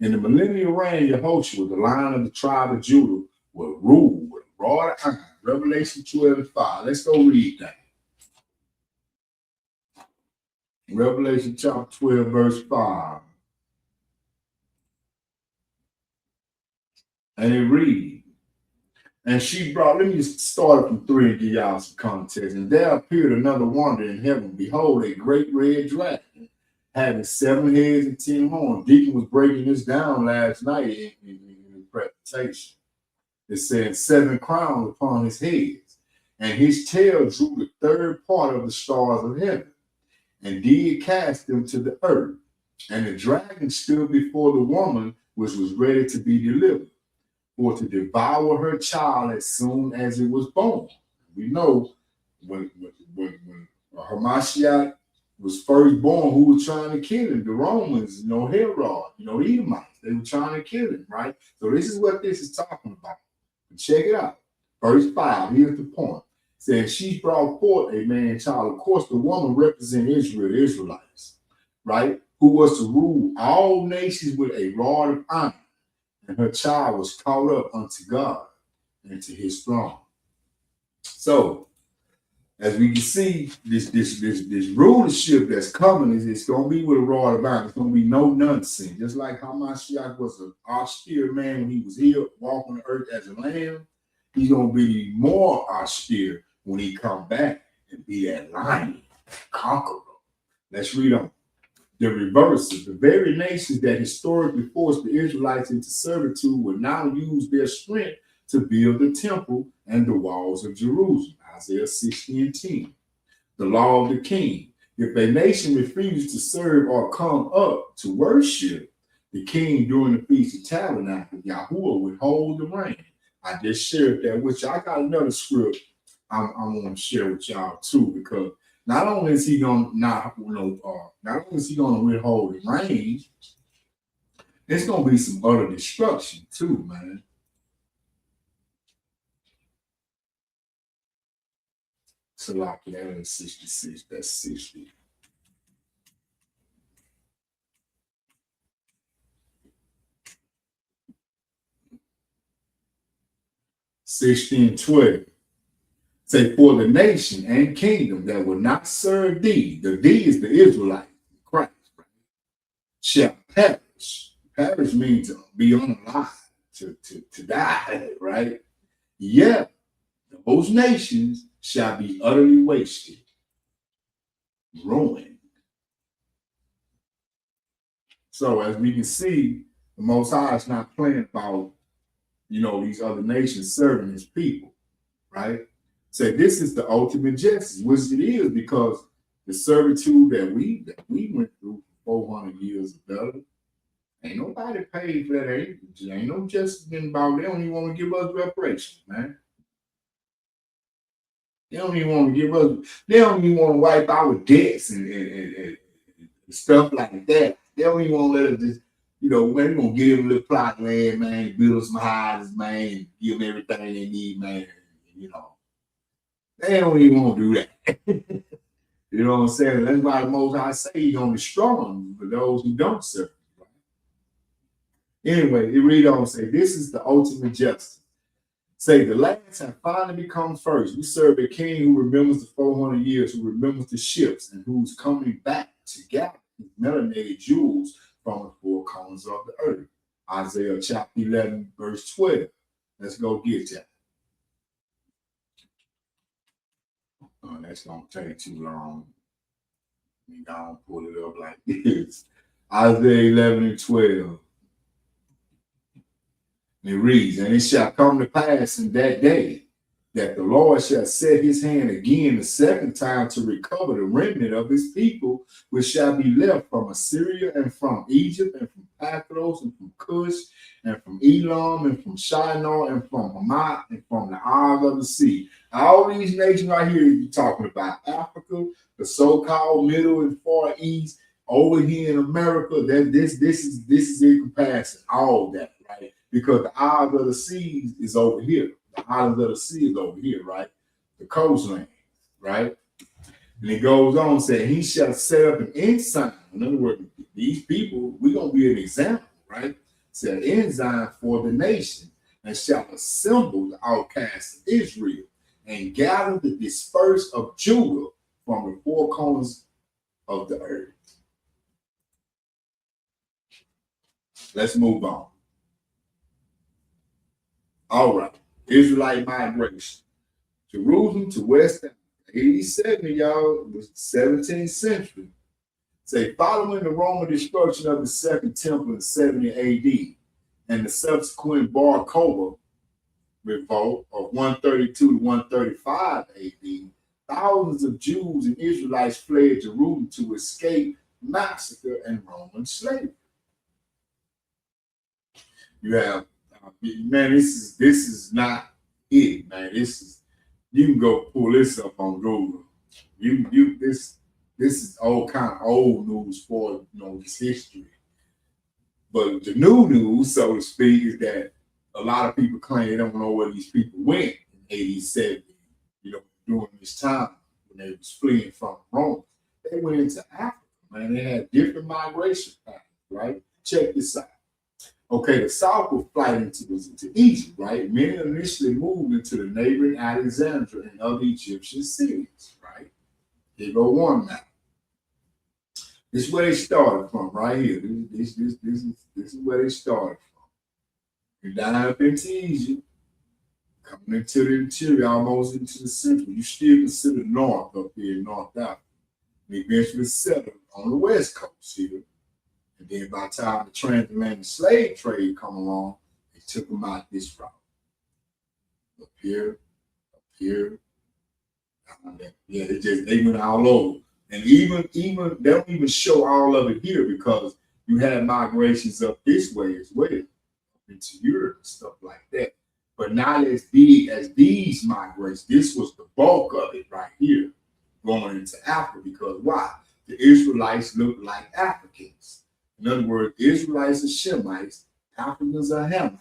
In the millennial reign, Yahushua, the Lion of the tribe of Judah, will rule with a rod of iron. Revelation 12:5. Let's go read that. Revelation chapter 12, verse 5. And it reads, and she brought, let me just start from 3 and give y'all some context. And there appeared another wonder in heaven. Behold, a great red dragon, having 7 heads and 10 horns. Deacon was breaking this down last night in his presentation. It said 7 crowns upon his heads, and his tail drew the 3rd part of the stars of heaven, and did cast them to the earth. And the dragon stood before the woman, which was ready to be delivered, or to devour her child as soon as it was born. We know when Hamashiach was first born, who was trying to kill him? The Romans, Herod, the Edomites, they were trying to kill him, right? So this is what this is talking about. Check it out. Verse 5, here's the point. It says, she brought forth a man child. Of course, the woman represents Israel, the Israelites, right? Who was to rule all nations with a rod of iron. And her child was caught up unto God and to his throne. So, as we can see, this rulership that's coming it's going to be with a rod of iron. It's going to be no nonsense. Just like Hamashiach was an austere man when he was here walking the earth as a lamb, he's going to be more austere when he come back and be that lion, conqueror. Let's read on. The reverse of the very nations that historically forced the Israelites into servitude will now use their strength to build the temple and the walls of Jerusalem. Isaiah 60 and 10. The law of the king. If a nation refuses to serve or come up to worship the king during the Feast of Tabernacles, Yahuwah would hold the rain. I just shared that with you. I got another script I want to share with y'all too, because not only is he gonna not only is he gonna withhold the rain, there's gonna be some utter destruction too, man. So like that is 66, that's 60. 16:12. Say, for the nation and kingdom that will not serve thee, the thee is the Israelite, Christ, right? Shall perish. Perish means to be unalive, to die, right? Yet those nations shall be utterly wasted, ruined. So as we can see, the Most High is not playing about, these other nations serving his people, right? Say this is the ultimate justice, which it is, because the servitude that we went through for 400 years or better, ain't nobody paid for that. Ain't no justice been about. They don't even want to give us reparations, man. They don't even want to give us. They don't even want to wipe our debts and stuff like that. They don't even want to let us just, man, we're gonna give them a little plot of land, man, build us some houses, man, and give them everything they need, man. They don't even want to do that. You know what I'm saying? That's why the Most High say he's gonna destroy them for those who don't serve. Anyway, it read on, say, this is the ultimate justice. Say, the last have finally become first. We serve a king who remembers the 400 years, who remembers the ships, and who's coming back to gather his melanated jewels from the four corners of the earth. Isaiah chapter 11, verse 12. Let's go get that. Oh, that's going to take too long. I'm going to pull it up like this. Isaiah 11 and 12. And it reads, and it shall come to pass in that day that the Lord shall set his hand again the second time to recover the remnant of his people, which shall be left from Assyria and from Egypt and from Pathros and from Cush and from Elam and from Shinar and from Hamath and from the isles of the sea. All these nations right here you're talking about, Africa, the so-called Middle and Far East, over here in America, that this is in comparison, all that, right? Because the isles of the sea is over here. The islands of the sea is over here, right? The coastline, right? And it goes on saying, he shall set up an ensign. In other words, these people, we're going to be an example, right? Set an ensign for the nation and shall assemble the outcasts of Israel and gather the dispersed of Judah from the four corners of the earth. Let's move on. All right. Israelite migration. Jerusalem to West Africa. 87, y'all, was the 17th century. Say, following the Roman destruction of the Second Temple in 70 AD and the subsequent Bar Kokhba revolt of 132 to 135 AD, thousands of Jews and Israelites fled Jerusalem to escape massacre and Roman slavery. You have, man, this is not it, man. You can go pull this up on Google. This is all kind of old news for this history. But the new news, so to speak, is that a lot of people claim they don't know where these people went in AD 70, during this time when they was fleeing from Rome. They went into Africa, man. They had different migration patterns, right? Check this out. Okay, the South was flighting to Egypt, right? Many initially moved into the neighboring Alexandria and other Egyptian cities, right? Here go one now. This is where they started from, right here. This is where they started from. You're down up into Egypt, coming into the interior, almost into the central. You still consider north up here in North Africa. And eventually settled on the west coast here. And then by the time the transatlantic slave trade come along, they took them out this route. up here, up here. Yeah, they went all over. And even they don't even show all of it here because you had migrations up this way as well, into Europe and stuff like that. But not as big as these migrations. This was the bulk of it right here, going into Africa. Because why? The Israelites look like Africans. In other words, Israelites are Shemites, Africans are Hamites.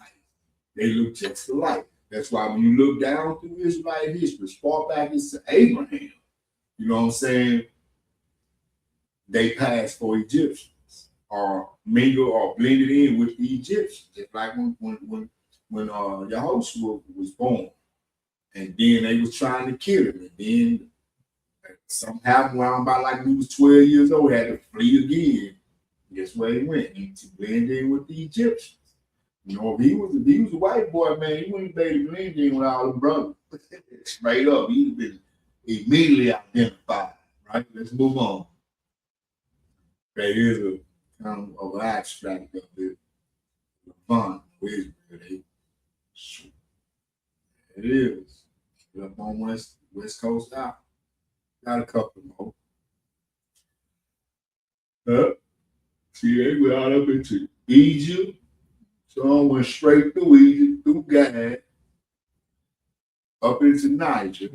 They look just alike. That's why when you look down through Israelite history, as far back as to Abraham, you know what I'm saying? They passed for Egyptians or mingled or blended in with the Egyptians. Just like when Yahushua was born. And then they was trying to kill him. And then something happened around about like he was 12 years old, had to flee again. Guess where he went? To blend in with the Egyptians. You know, if he was a white boy, man, he wouldn't be able to blend in with all the brothers. Straight up, he'd have been immediately identified. Right? Let's move on. Okay, here's a kind of abstract of the fun. It is. Up on West Coast out. Got a couple more. See, they went out up into Egypt. Some went straight through Egypt, through Gad, up into Niger,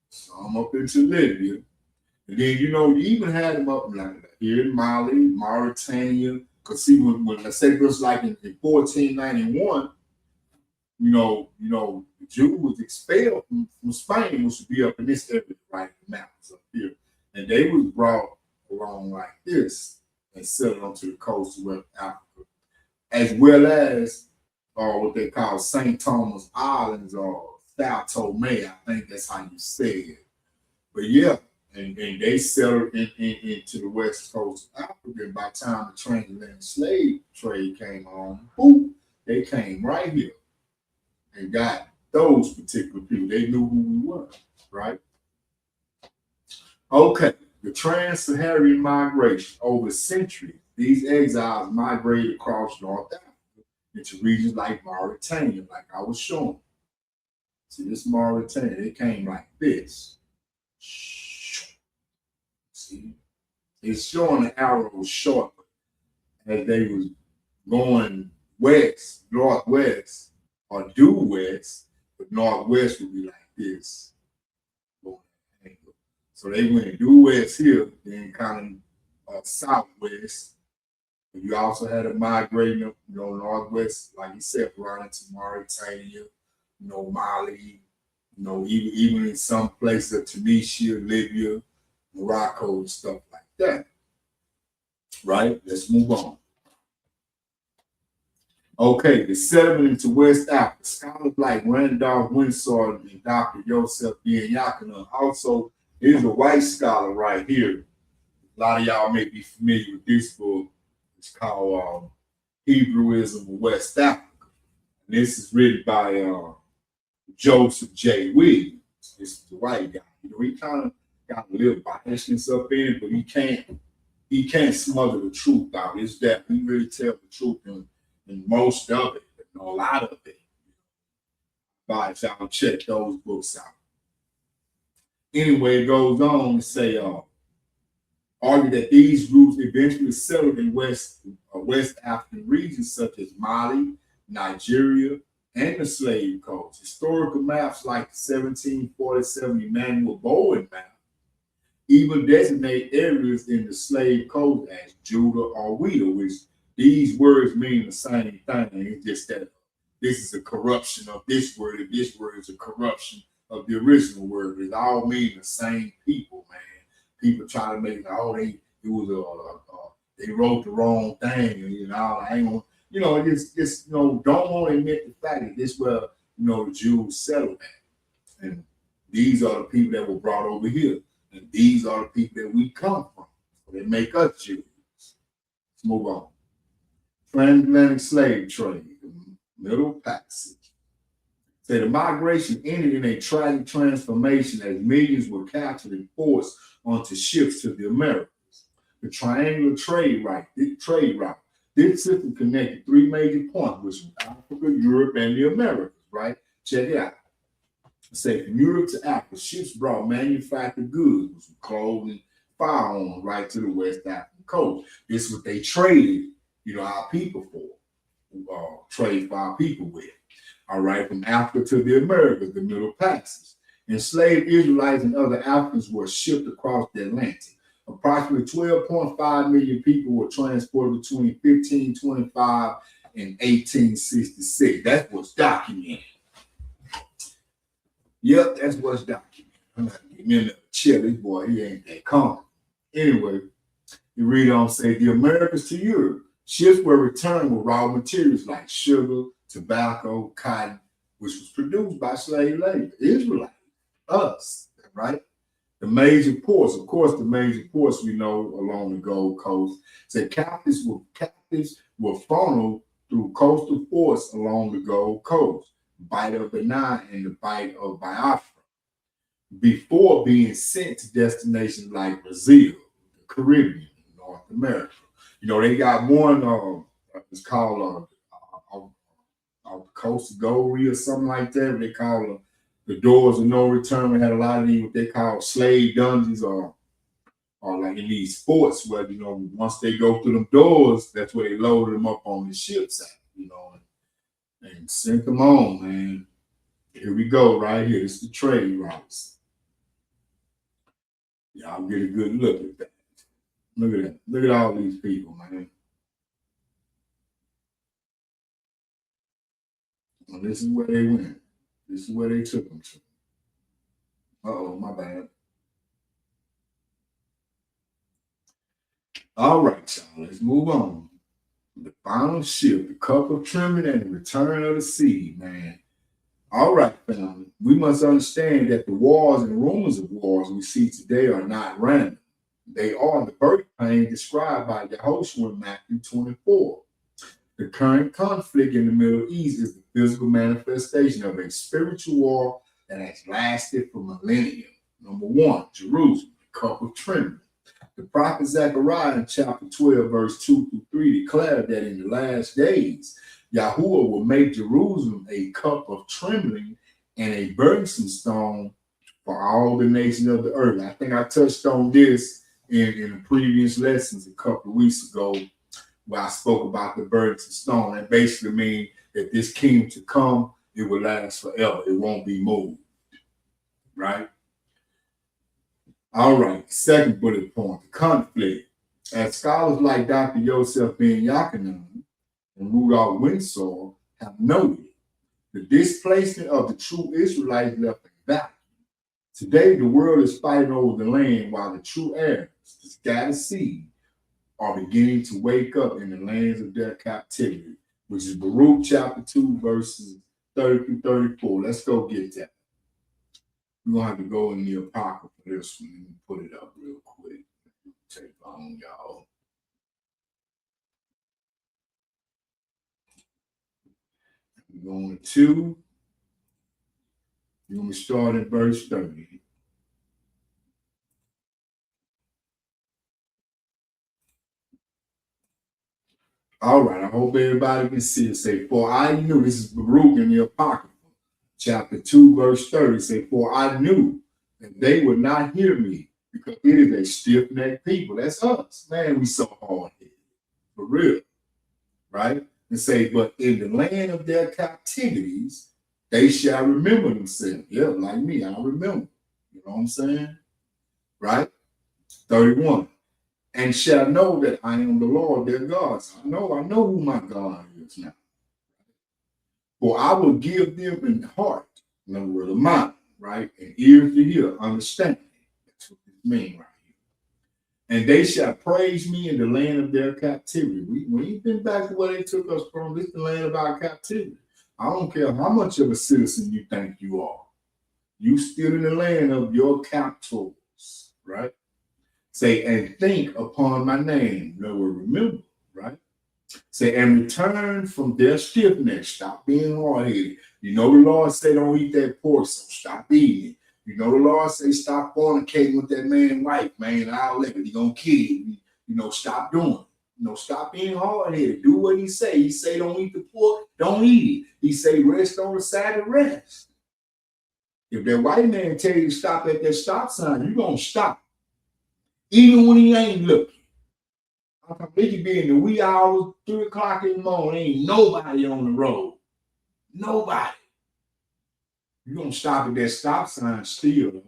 some up into Libya. And then, you even had them up like here in Mali, Mauritania. Because see, when let's say it was like in 1491, the Jews was expelled from Spain, which would be up in this area, right? The mountains up here. And they was brought along like this and settled onto the coast of West Africa, as well as what they call St. Thomas Islands or Sao Tome. I think that's how you say it. But yeah, and they settled into the west coast of Africa. And by the time the transatlantic slave trade came on, boom, they came right here and got those particular people. They knew who we were, right? Okay, the trans-Saharan migration over centuries. These exiles migrated across North Africa into regions like Mauritania, like I was showing. See, this Mauritania, they came like this. See, it's showing the arrows short as they was going west, northwest, or due west, but northwest would be like this. So they went due west here, then kind of southwest. You also had a migrating, northwest, like you said, around into Mauritania, Mali, even in some places of Tunisia, Libya, Morocco, and stuff like that. Right? Let's move on. Okay, the settlement into West Africa. Scholars like Randolph Winsor and Dr. Joseph Ben Yakina. Also, here's a white scholar right here. A lot of y'all may be familiar with this book. It's called Hebrewism of West Africa. And this is written by Joseph J. Williams. This is the white guy. He kind of got a little biasness up in it, but he can't smother the truth out. It's that we really tell the truth in most of it, but a lot of it. But y'all check those books out. Anyway, it goes on to say, argue that these groups eventually settled in West African regions such as Mali, Nigeria, and the slave coast. Historical maps like the 1747 Emmanuel Bowen map even designate areas in the slave coast as Judah or Weta, which these words mean the same thing. It's just that this is a corruption of this word, and this word is a corruption of the original word. It all mean the same people, man. People try to make it, they wrote the wrong thing, I ain't gonna, don't want to admit the fact that this where, the Jews settled at. And these are the people that were brought over here. And these are the people that we come from. So they make us Jews. Let's move on. Transatlantic slave trade, Middle Passage. Say the migration ended in a tragic transformation as millions were captured and forced onto ships to the Americas. The triangular trade route. This system connected three major points, which were Africa, Europe, and the Americas, right? Check it out. Say from Europe to Africa, ships brought manufactured goods, clothing, firearms right to the West African coast. This is what they traded, our people for, trade for our people with. All right, from Africa to the Americas, the Middle Passage. Enslaved Israelites and other Africans were shipped across the Atlantic. Approximately 12.5 million people were transported between 1525 and 1866. That's what's documented. Yep, that's what's documented. I'm not getting in the chill. This boy, he ain't that calm. Anyway, you read on, say, the Americas to Europe. Ships were returned with raw materials like sugar, tobacco, cotton, which was produced by slave labor. Israelites, us, right? The major ports, of course, the major ports we know along the Gold Coast. Say captives were funneled through coastal ports along the Gold Coast, Bight of Benin and the Bight of Biafra, before being sent to destinations like Brazil, the Caribbean, North America. They got one, it's called Coast of Gold or something like that. They call the Doors of No Return. We had a lot of these what they call slave dungeons, or like in these sports where once they go through them doors, that's where they load them up on the ships at, and sent them on, man. Here we go, right here. It's the trade routes. Y'all get a good look at that. Look at that. Look at all these people, man. And this is where they went. This is where they took them to. Uh-oh, my bad. All right, y'all. Let's move on. The final ship, the cup of trimming, and the return of the seed, man. All right, family. We must understand that the wars and rumors of wars we see today are not random. They are the birth pain described by Yahushua in Matthew 24. The current conflict in the Middle East is the physical manifestation of a spiritual war that has lasted for millennia. Number one, Jerusalem, the cup of trimming. The prophet Zechariah in chapter 12, verse 2 through 3 declared that in the last days, Yahuwah will make Jerusalem a cup of trembling and a burdensome stone for all the nations of the earth. I think I touched on this in the previous lessons a couple of weeks ago, where I spoke about the burdensome stone. That basically means that this kingdom to come, it will last forever. It won't be moved. Right? All right. Second bullet point, the conflict. As scholars like Dr. Yosef Ben Yachanan and Rudolph Windsor have noted, the displacement of the true Israelites left a vacuum. Today, the world is fighting over the land while the true heirs, the scattered seed, are beginning to wake up in the lands of their captivity, which is Baruch chapter 2, verses 30 through 34. Let's go get that. We're going to have to go in the Apocrypha for this one and put it up real quick. Take on, y'all. We're going to, you're going to start at verse 30. All right, I hope everybody can see it. Say, for I knew, this is Baruch in the Apocrypha, chapter 2, verse 30. Say, for I knew that they would not hear me, because it is a stiff-necked people. That's us. Man, we so hard-headed. For real. Right? And say, but in the land of their captivities, they shall remember themselves. Yeah, like me, I remember. You know what I'm saying? Right? 31. And shall know that I am the Lord their God. So I know who my God is now. For I will give them an heart, in other words, a mind, right? And ears to hear, understanding. That's what this means right here. And they shall praise me in the land of their captivity. We ain't been back to where they took us from. This is the land of our captivity. I don't care how much of a citizen you think you are. You still in the land of your captors, right? Say, and think upon my name. No, remember, right? Say, and return from their stiffness. Stop being hard-headed. You know the Lord say don't eat that pork, so stop eating it. You know the Lord say stop fornicating with that man's wife, man. I'll let it. He gonna kill you. Stop doing it. Stop being hard-headed. Do what he say. He say don't eat the pork, don't eat it. He say rest on the Sabbath, rest. If that white man tell you to stop at that stop sign, you're going to stop. Even when he ain't looking. It could be in the wee hours, 3 o'clock in the morning, ain't nobody on the road. Nobody. You're going to stop at that stop sign still.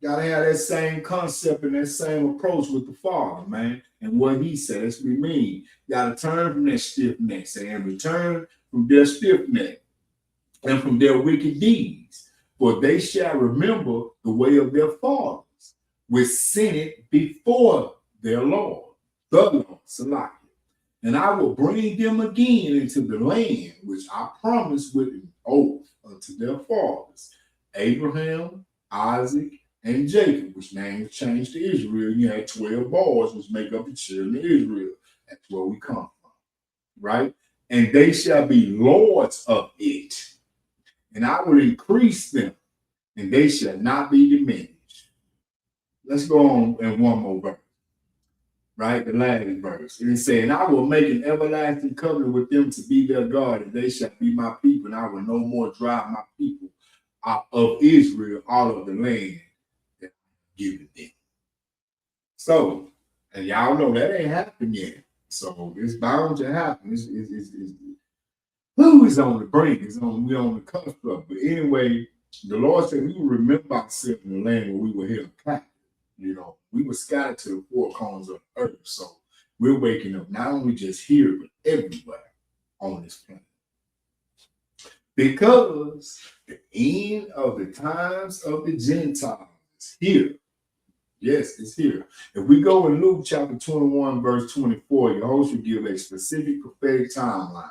Gotta have that same concept and that same approach with the Father, man. And what he said, that's what we mean. Gotta turn from that stiff neck, and return from their stiff neck and from their wicked deeds. For they shall remember the way of their fathers, which sinned before their Lord, the Lord, Salakia. And I will bring them again into the land which I promised with an oath unto their fathers, Abraham, Isaac, and Jacob, which names changed to Israel. You had 12 boys, which make up the children of Israel. That's where we come from, right? And they shall be lords of it. And I will increase them, and they shall not be diminished. Let's go on in one more verse, right? The last verse. And it says, and I will make an everlasting covenant with them to be their God, and they shall be my people, and I will no more drive my people out of Israel out of the land that I'm giving them. So, and y'all know that ain't happened yet. So it's bound to happen. It's on the brink. We're on the cusp of it. But anyway, the Lord said we will remember ourselves in the land where we were held captive. You know, we were scattered to the four corners of the earth. So we're waking up not only just here, but everywhere on this planet. Because the end of the times of the Gentiles is here. Yes, it's here. If we go in Luke chapter 21, verse 24, your host will give a specific prophetic timeline.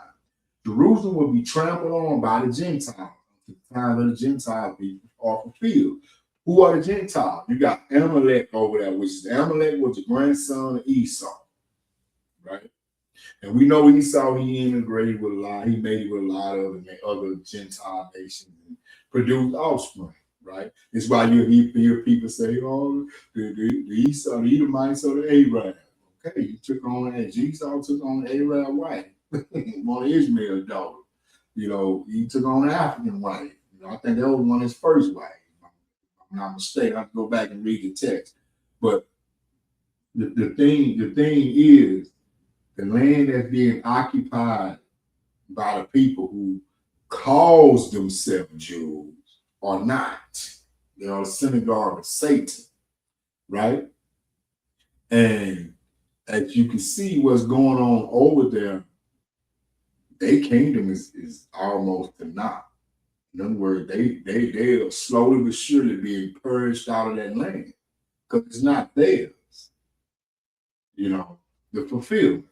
Jerusalem will be trampled on by the Gentiles. The time of the Gentiles are fulfilled. Who are the Gentiles? You got Amalek over there, which is Amalek was the grandson of Esau, right? And we know Esau, he integrated with a lot. He made it with a lot of other Gentile nations and produced offspring, right? It's why you hear people say, oh, the Esau, the Edomites, or the Arab. Okay, you took on Esau took on the Arab wife, one of Ishmael's daughter. You know, he took on an African wife. You know, I think that was one of his first wives. If I'm not mistaken, I have to go back and read the text. But the thing is, the land that's being occupied by the people who calls themselves Jews are not. They are the synagogue of Satan, right? And as you can see what's going on over there, their kingdom is almost to naught. In other words, they are slowly but surely being purged out of that land because it's not theirs. You know, the fulfillment.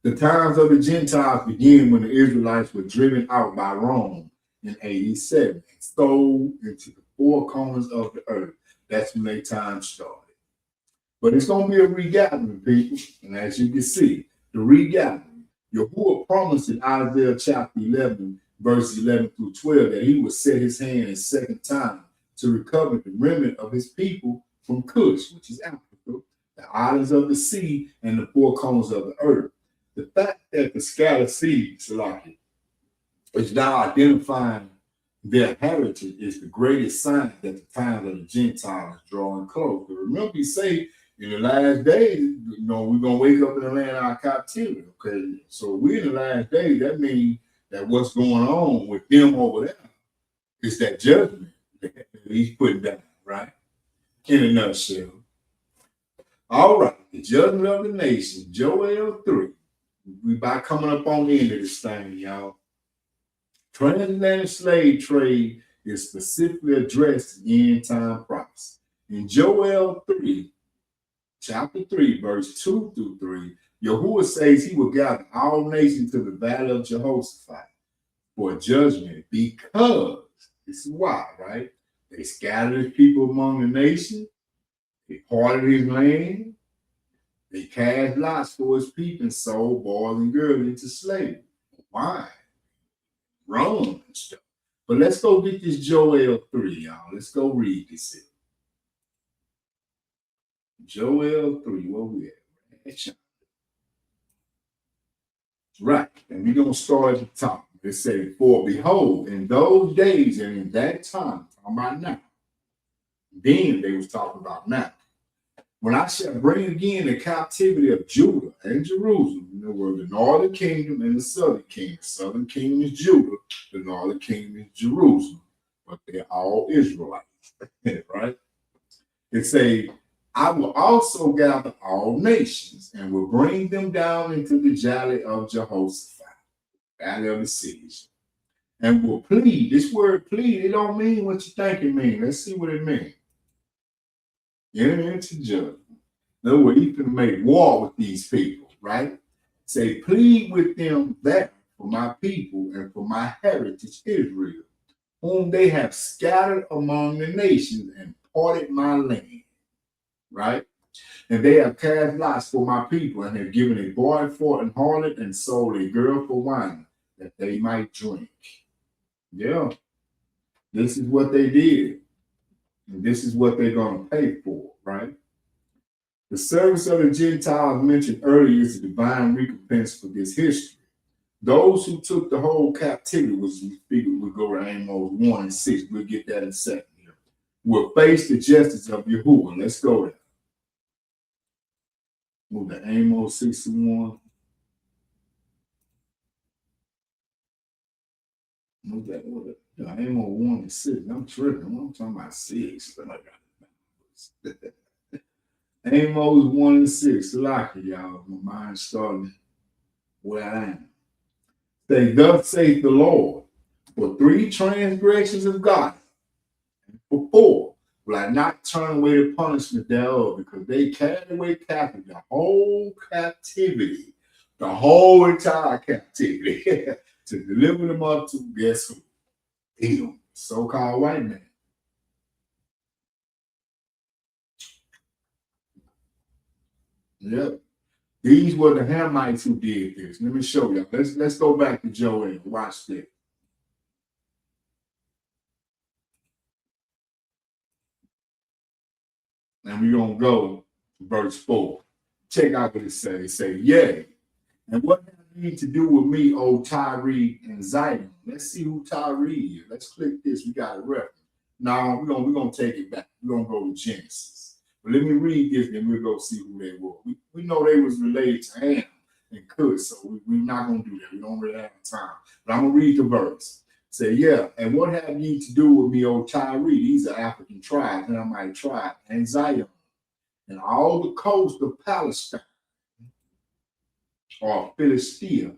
The times of the Gentiles begin when the Israelites were driven out by Rome in AD 7 and stole into the four corners of the earth. That's when their time started. But it's going to be a regathering, people. And as you can see, the regathering. Yahuwah promised in Isaiah chapter 11, verse 11 through 12, that he would set his hand a second time to recover the remnant of his people from Cush, which is Africa, the islands of the sea, and the four corners of the earth. The fact that the scattered seed, Salaki, is now identifying their heritage is the greatest sign that the time of the Gentiles is drawing close. But remember, he say in the last days, you know, we're gonna wake up in the land of our captivity. Okay, so we're in the last days. That means that what's going on with them over there is that judgment that he's putting down, right? In a nutshell. All right, the judgment of the nation, Joel 3. We about coming up on the end of this thing, y'all. Transatlantic slave trade is specifically addressed in end time prophecy. In Joel 3, chapter 3, verse 2 through 3, Yahuwah says he will gather all nations to the valley of Jehoshaphat for judgment because, this is why, right? They scattered his people among the nations, they parted his land, they cast lots for his people and sold boys and girls into slavery. Why? Rome and stuff. But let's go get this Joel 3, y'all. Let's go read this here. Joel 3, where we at? Right. And we're going to start at the top. It says, for behold, in those days and in that time, talking about now, then they was talking about now. When I shall bring again the captivity of Judah and Jerusalem, in other words, the northern kingdom and the southern kingdom. The southern kingdom is Judah, the northern kingdom is Jerusalem, but they're all Israelites, right? It say, I will also gather all nations and will bring them down into the valley of Jehoshaphat, valley of the cities, and will plead. This word plead, it don't mean what you think it means. Let's see what it means. Enter into judgment. In other words, you can make war with these people, right? Say, plead with them that for my people and for my heritage Israel, whom they have scattered among the nations and parted my land, right? And they have cast lots for my people and have given a boy for an harlot and sold a girl for wine, that they might drink. Yeah, this is what they did. And this is what they're going to pay for, right? The service of the Gentiles mentioned earlier is the divine recompense for this history. Those who took the whole captivity, which we figured would go to Amos 1 and 6, we'll get that in a second here, will face the justice of Yahuwah. Let's go there. Move to Amos 6 and 1. Move that order. Amos 1 and 6. I'm tripping. I'm talking about 6. But I got it. Amos 1 and 6. Lucky, y'all. My mind's starting where I am. Say, thus saith the Lord, for 3 transgressions of God, and for 4 will I not turn away the punishment thereof, because they carried away captive the whole captivity, the whole entire captivity, to deliver them up to, guess who? Edom, so-called white man. Yep. These were the Hamites who did this. Let me show you. Let's go back to Joel. Watch this. And we're going to go to verse 4. Check out what it says. It says, yea, and what have you to do with me, O Tyre and Zidon? Let's see who Tyre is. Let's click this. We got a reference. Now, we're gonna take it back. We're going to go to Genesis. But let me read this, and we'll go see who they were. We know they was related to Ham and Cush, so we're not going to do that. We don't really have time. But I'm going to read the verse. Say, yeah, and what have ye to do with me, O Tyre? These are African tribes, Hamite tribe, and Zion, and all the coast of Palestine, or Philistia,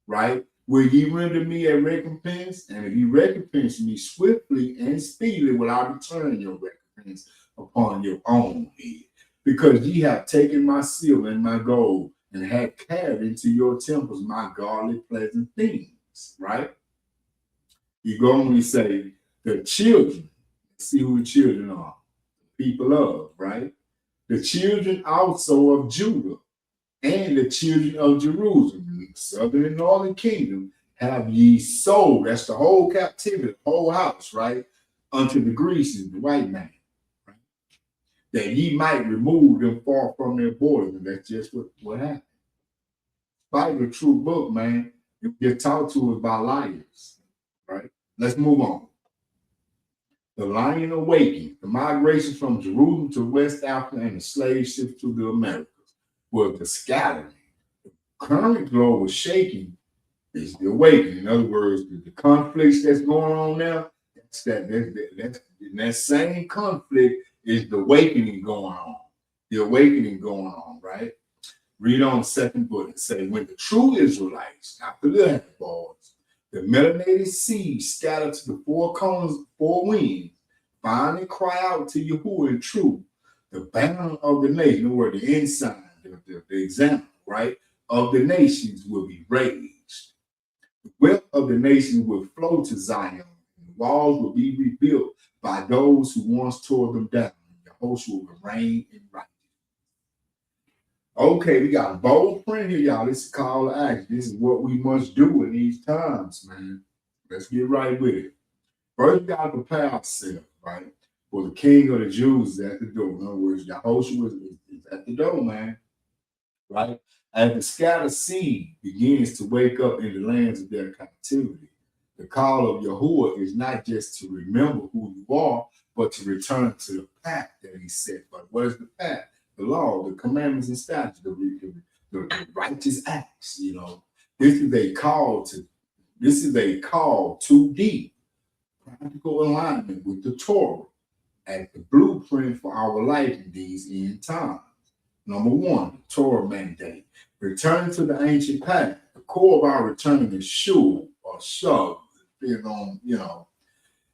right? Will ye render me a recompense? And if ye recompense me swiftly and speedily, will I return your recompense upon your own head? Because ye have taken my silver and my gold, and have carried into your temples my godly pleasant things, right? You go and we say, the children, see who the children are, people of, right? The children also of Judah and the children of Jerusalem, southern and northern kingdom, have ye sold. That's the whole captivity, the whole house, right? Unto the Grecians, the white man, right? That ye might remove them far from their borders. And that's just what happened. Bible, a true book, man. You get taught to us by liars, right? Let's move on. The Lion Awakening, the migration from Jerusalem to West Africa and the slave ships to the Americas was the scattering. The current global shaking is the awakening. In other words, the conflicts that's going on now, that same conflict is the awakening going on. The awakening going on, right? Read on the second book and say, when the true Israelites, not the little boys, the melanated seed scattered to the 4 corners, 4 winds, finally cry out to Yahuwah in truth, the banner of the nation, the word, the ensign, the example, right, of the nations will be raised. The wealth of the nations will flow to Zion, and the walls will be rebuilt by those who once tore them down. The host will reign in righteousness. Okay, we got a bold print here, y'all. This is call to action. This is what we must do in these times, man. Let's get right with it. First, we got to prepare ourselves, right? For the king of the Jews is at the door. In other words, Yahushua is at the door, man. Right? As the scattered seed begins to wake up in the lands of their captivity, the call of Yahuwah is not just to remember who you are, but to return to the path that he set. But what is the path? The law, the commandments and statutes, the righteous acts. This is a call to deep practical alignment with the Torah as the blueprint for our life in these end times. Number one, Torah mandate. Return to the ancient path. The core of our return is shul or shav, depending on,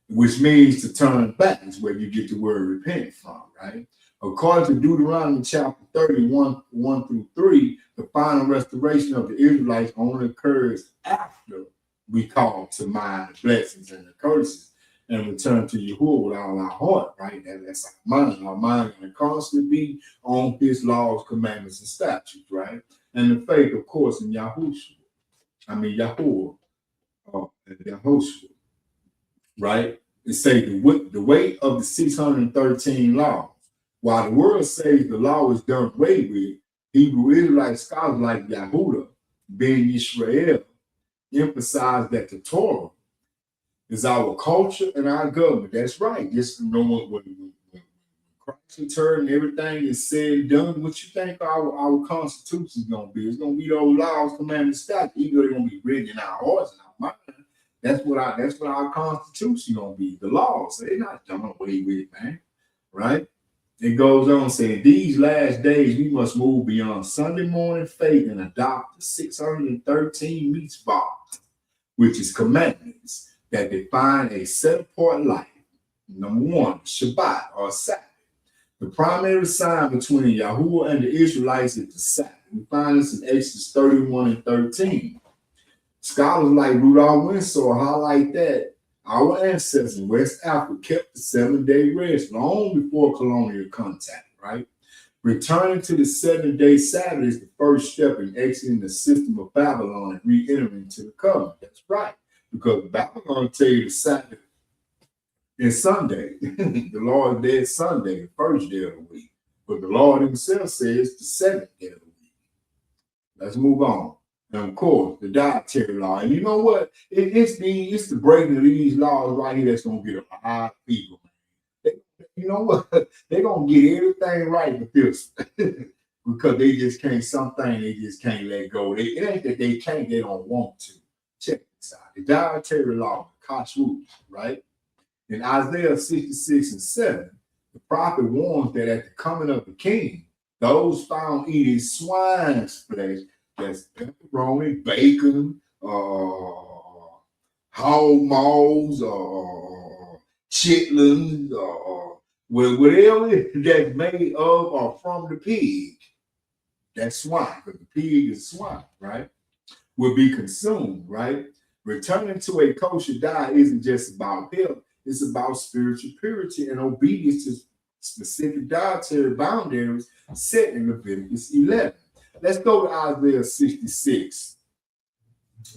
which means to turn back, is where you get the word repent from, right? According to Deuteronomy chapter 31, 1 through 3, the final restoration of the Israelites only occurs after we call to mind the blessings and the curses and return to Yahuwah with all our heart, right? That's our mind. Our mind going to constantly be on his laws, commandments, and statutes, right? And the faith, of course, in Yahuwah, Yahushua, right? It say the weight of the 613 laws. While the world says the law is done away with, Hebrew Israelite scholars like Yahuda, Ben Yisrael, emphasize that the Torah is our culture and our government. That's right. Just when Christ returned and everything is said and done, what you think our Constitution is going to be? It's going to be those laws, commandments, statutes. Even though they're going to be written in our hearts and our minds. That's what our Constitution is going to be. The laws. They're not done away with, man. Right? It goes on saying, these last days we must move beyond Sunday morning faith and adopt the 613 mitzvah, which is commandments that define a set-apart life. Number one, Shabbat or Sabbath. The primary sign between Yahuwah and the Israelites is the Sabbath. We find this in Exodus 31 and 13. Scholars like Rudolph Winsor highlight that our ancestors in West Africa kept the 7-day rest long before colonial contact, right? Returning to the 7-day Sabbath is the first step in exiting the system of Babylon and re-entering into the covenant. That's right, because Babylon tell you the Sabbath is Sunday. The Lord's Day is Sunday, the first day of the week. But the Lord himself says the 7th day of the week. Let's move on. And of course, the dietary law. And you know what? It's the breaking of these laws right here that's going to get a lot of people. You know what? They're going to get everything right with this. Because they just can't, something they just can't let go. It ain't that they can't, they don't want to. Check this out. The dietary law, kashrut, right? In Isaiah 66 and 7, the prophet warns that at the coming of the king, those found eating swine's flesh, that's pepperoni, bacon, hog maws, chitlins, whatever that's made of or from the pig, that's swine, because the pig is swine, right? Will be consumed, right? Returning to a kosher diet isn't just about health, it's about spiritual purity and obedience to specific dietary boundaries set in Leviticus 11. Let's go to Isaiah 66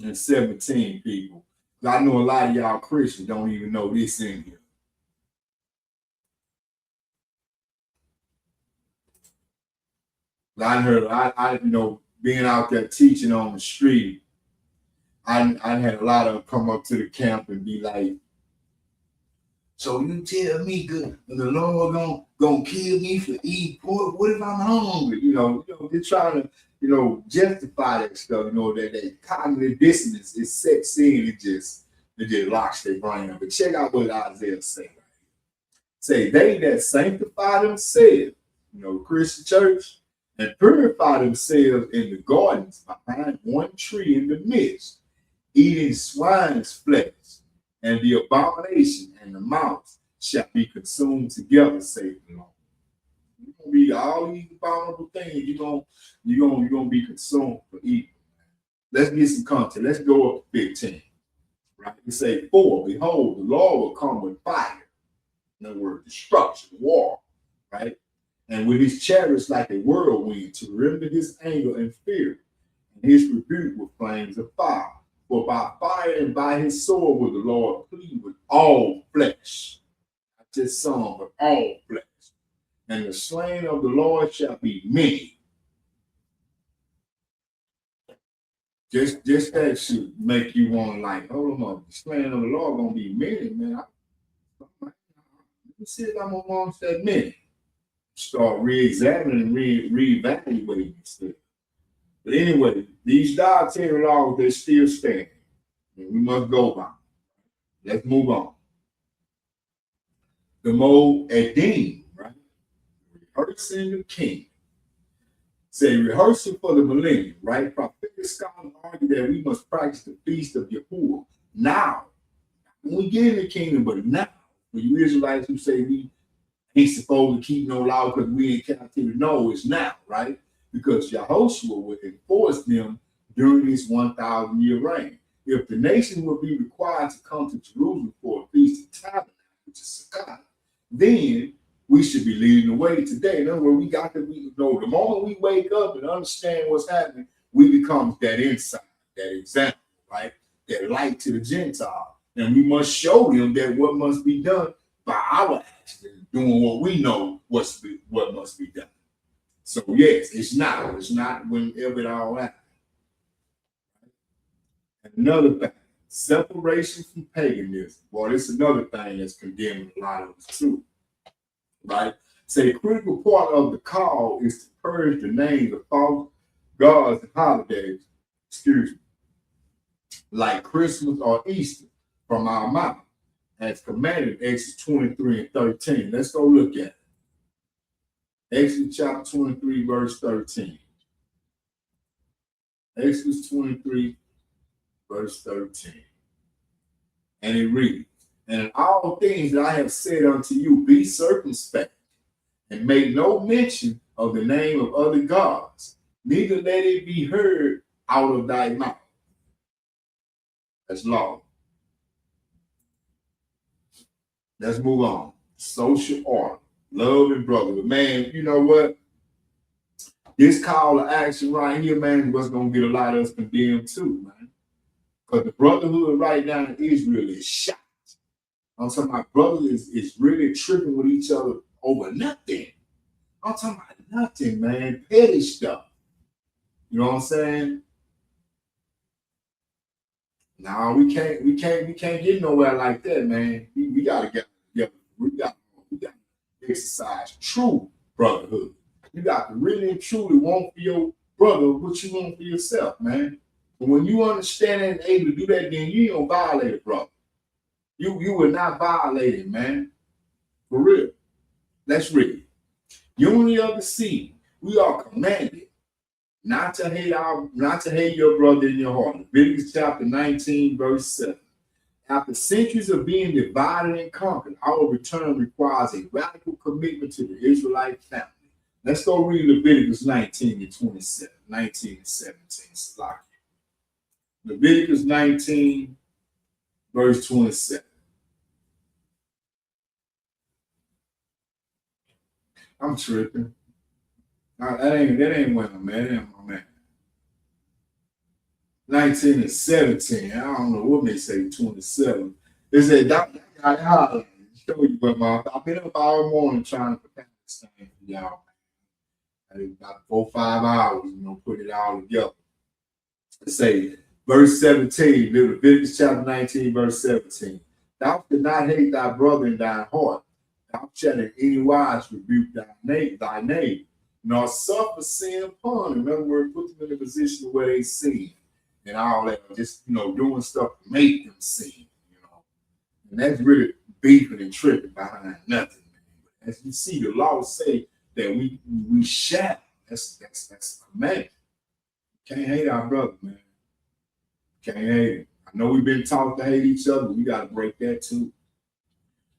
and 17, people. I know a lot of y'all Christians don't even know this in here. I being out there teaching on the street, I had a lot of them come up to the camp and be like, so you tell me the Lord gonna kill me for eating pork? What if I'm hungry? They're trying to, justify that stuff. That cognitive dissonance, it sets in, it just locks their brain up. But check out what Isaiah say. Say, they that sanctify themselves, Christian church, and purify themselves in the gardens behind one tree in the midst, eating swine's flesh, and the abomination and the mouse shall be consumed together, saith the Lord. You're gonna be all these abominable things. You're gonna be consumed for evil. Let's get some content. Let's go up to 15. Right? We say, for behold, the Lord will come with fire. In other words, destruction, war, right? And with his chariots like a whirlwind to render his anger and fear, and his rebuke with flames of fire. For by fire and by his sword will the Lord plead with all flesh. Not just some, but all flesh. And the slain of the Lord shall be many. Just that should make you want to like, hold on, this plan of the law gonna be many, man. Let me see if I'm amongst that many. Start re-examining and reevaluating stuff. But anyway, these dietary laws, they're still standing. And we must go by. Let's move on. The Moedim, right? Rehearsing the king. Say rehearsal for the millennium, right? Prophetic scholars argue that we must practice the feast of Yahuwah now. When we get in the kingdom, but now, for you Israelites who say we ain't supposed to keep no law because we in captivity, no, it's now, right? Because Yahushua would enforce them during this 1,000-year reign. If the nation would be required to come to Jerusalem for a feast of tabernacles, which is Sukkot, then we should be leading the way today. In other words, we got to know the moment we wake up and understand what's happening, we become that insight, that example, right? That light to the Gentiles. And we must show them that what must be done by our actions, doing what we know what must be done. So yes, it's not whenever it all happens. And another thing, separation from paganism. Boy, this is another thing that's condemning a lot of us too. Right? Say a critical part of the call is to purge the names of false gods and holidays, like Christmas or Easter from our mouth, as commanded in Exodus 23 and 13. Let's go look at it. Exodus chapter 23, verse 13. Exodus 23, verse 13. And it reads, and in all things that I have said unto you, be circumspect, and make no mention of the name of other gods, neither let it be heard out of thy mouth. That's law. Let's move on. Social order, love and brotherhood. Man, you know what? This call to action right here, man, is what's going to get a lot of us condemned too, man. Because the brotherhood right now in Israel is shot. I'm talking about brothers is really tripping with each other over nothing. I'm talking about nothing, man. Petty stuff. You know what I'm saying? No, we can't get nowhere like that, man. We gotta get together. We got to exercise true brotherhood. You got to really and truly want for your brother what you want for yourself, man. And when you understand and able to do that, then you ain't gonna violate it, brother. You will not violate it, man. For real. Let's read. Unity of the seed. We are commanded not to hate your brother in your heart. Leviticus chapter 19, verse 7. After centuries of being divided and conquered, our return requires a radical commitment to the Israelite family. Let's go read Leviticus 19 and 27, 19 and 17. Leviticus 19, verse 27. I'm tripping. That ain't women, man. That ain't my man. 19 and 17. I don't know what may say 27. They said that got out. Show you, but I've been up all morning trying to prepare this thing for y'all. About 4 or 5 hours, put it all together. It say verse 17, Leviticus chapter 19, verse 17. Thou shalt not hate thy brother in thine heart. Thou shalt in any wise rebuke thy neighbor, nor suffer sin upon him. In other words, put them in a position where they sin and all that, just doing stuff to make them sin, And that's really beefing and tripping behind nothing, man. But as you see, the law say that we shall. That's a command. Can't hate our brother, man. Can't hate him. I know we've been taught to hate each other. We got to break that too.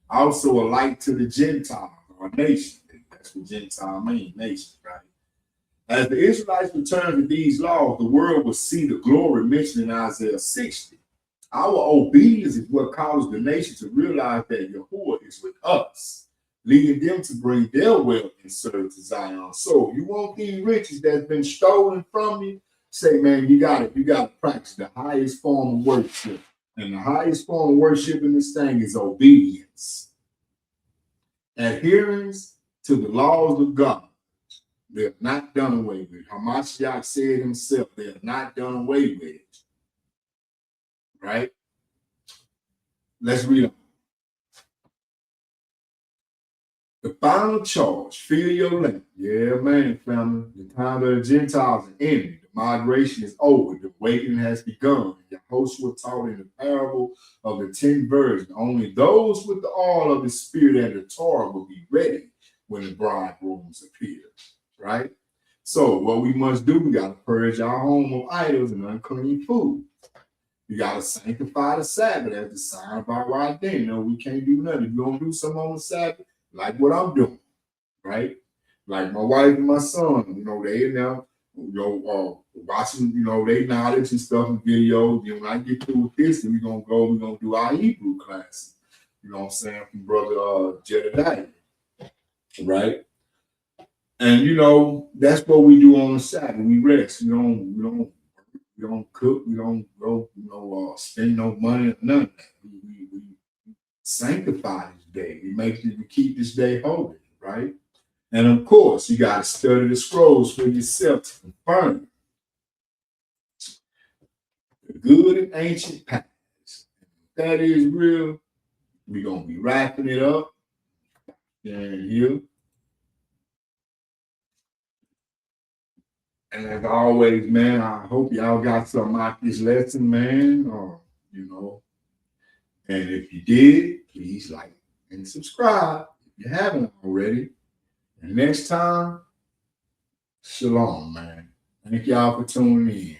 Also, a light to the Gentiles or nation. That's what Gentile means, nation, right? As the Israelites return to these laws, the world will see the glory mentioned in Isaiah 60. Our obedience is what causes the nation to realize that Yahuwah is with us, leading them to bring their wealth and serve to Zion. So you want these riches that's been stolen from you? Say, man, you got to practice the highest form of worship. And the highest form of worship in this thing is obedience. Adherence to the laws of God. They're not done away with. Hamashiach said himself, they're not done away with. Right? Let's read on. The final charge, fill your land. Yeah, man, family. The time of the Gentiles is ending. The migration is over. The awakening has begun. Yahushua taught in the parable of the 10 virgins. Only those with the oil of the Spirit and the Torah will be ready when the bridegrooms appear. Right? So what we must do, we got to purge our home of idols and unclean food. You got to sanctify the Sabbath as the sign of our identity. No, we can't do nothing. If you don't do something on the Sabbath, like what I'm doing, right? Like my wife and my son, they now, watching, they knowledge and stuff and videos. Then when I get through with this, then we're gonna do our Hebrew class. You know what I'm saying? From Brother Jedediah, right? And that's what we do on the Sabbath. We rest. We don't cook. We don't go, spend no money, none of that. We sanctify this day. We keep this day holy, right? And of course, you got to study the scrolls for yourself to confirm the good and ancient past. If that is real, we're gonna be wrapping it up. And here. And as always, man, I hope y'all got something out this lesson, man. And if you did, please like and subscribe if you haven't already. And next time, shalom, man. Thank y'all for tuning in.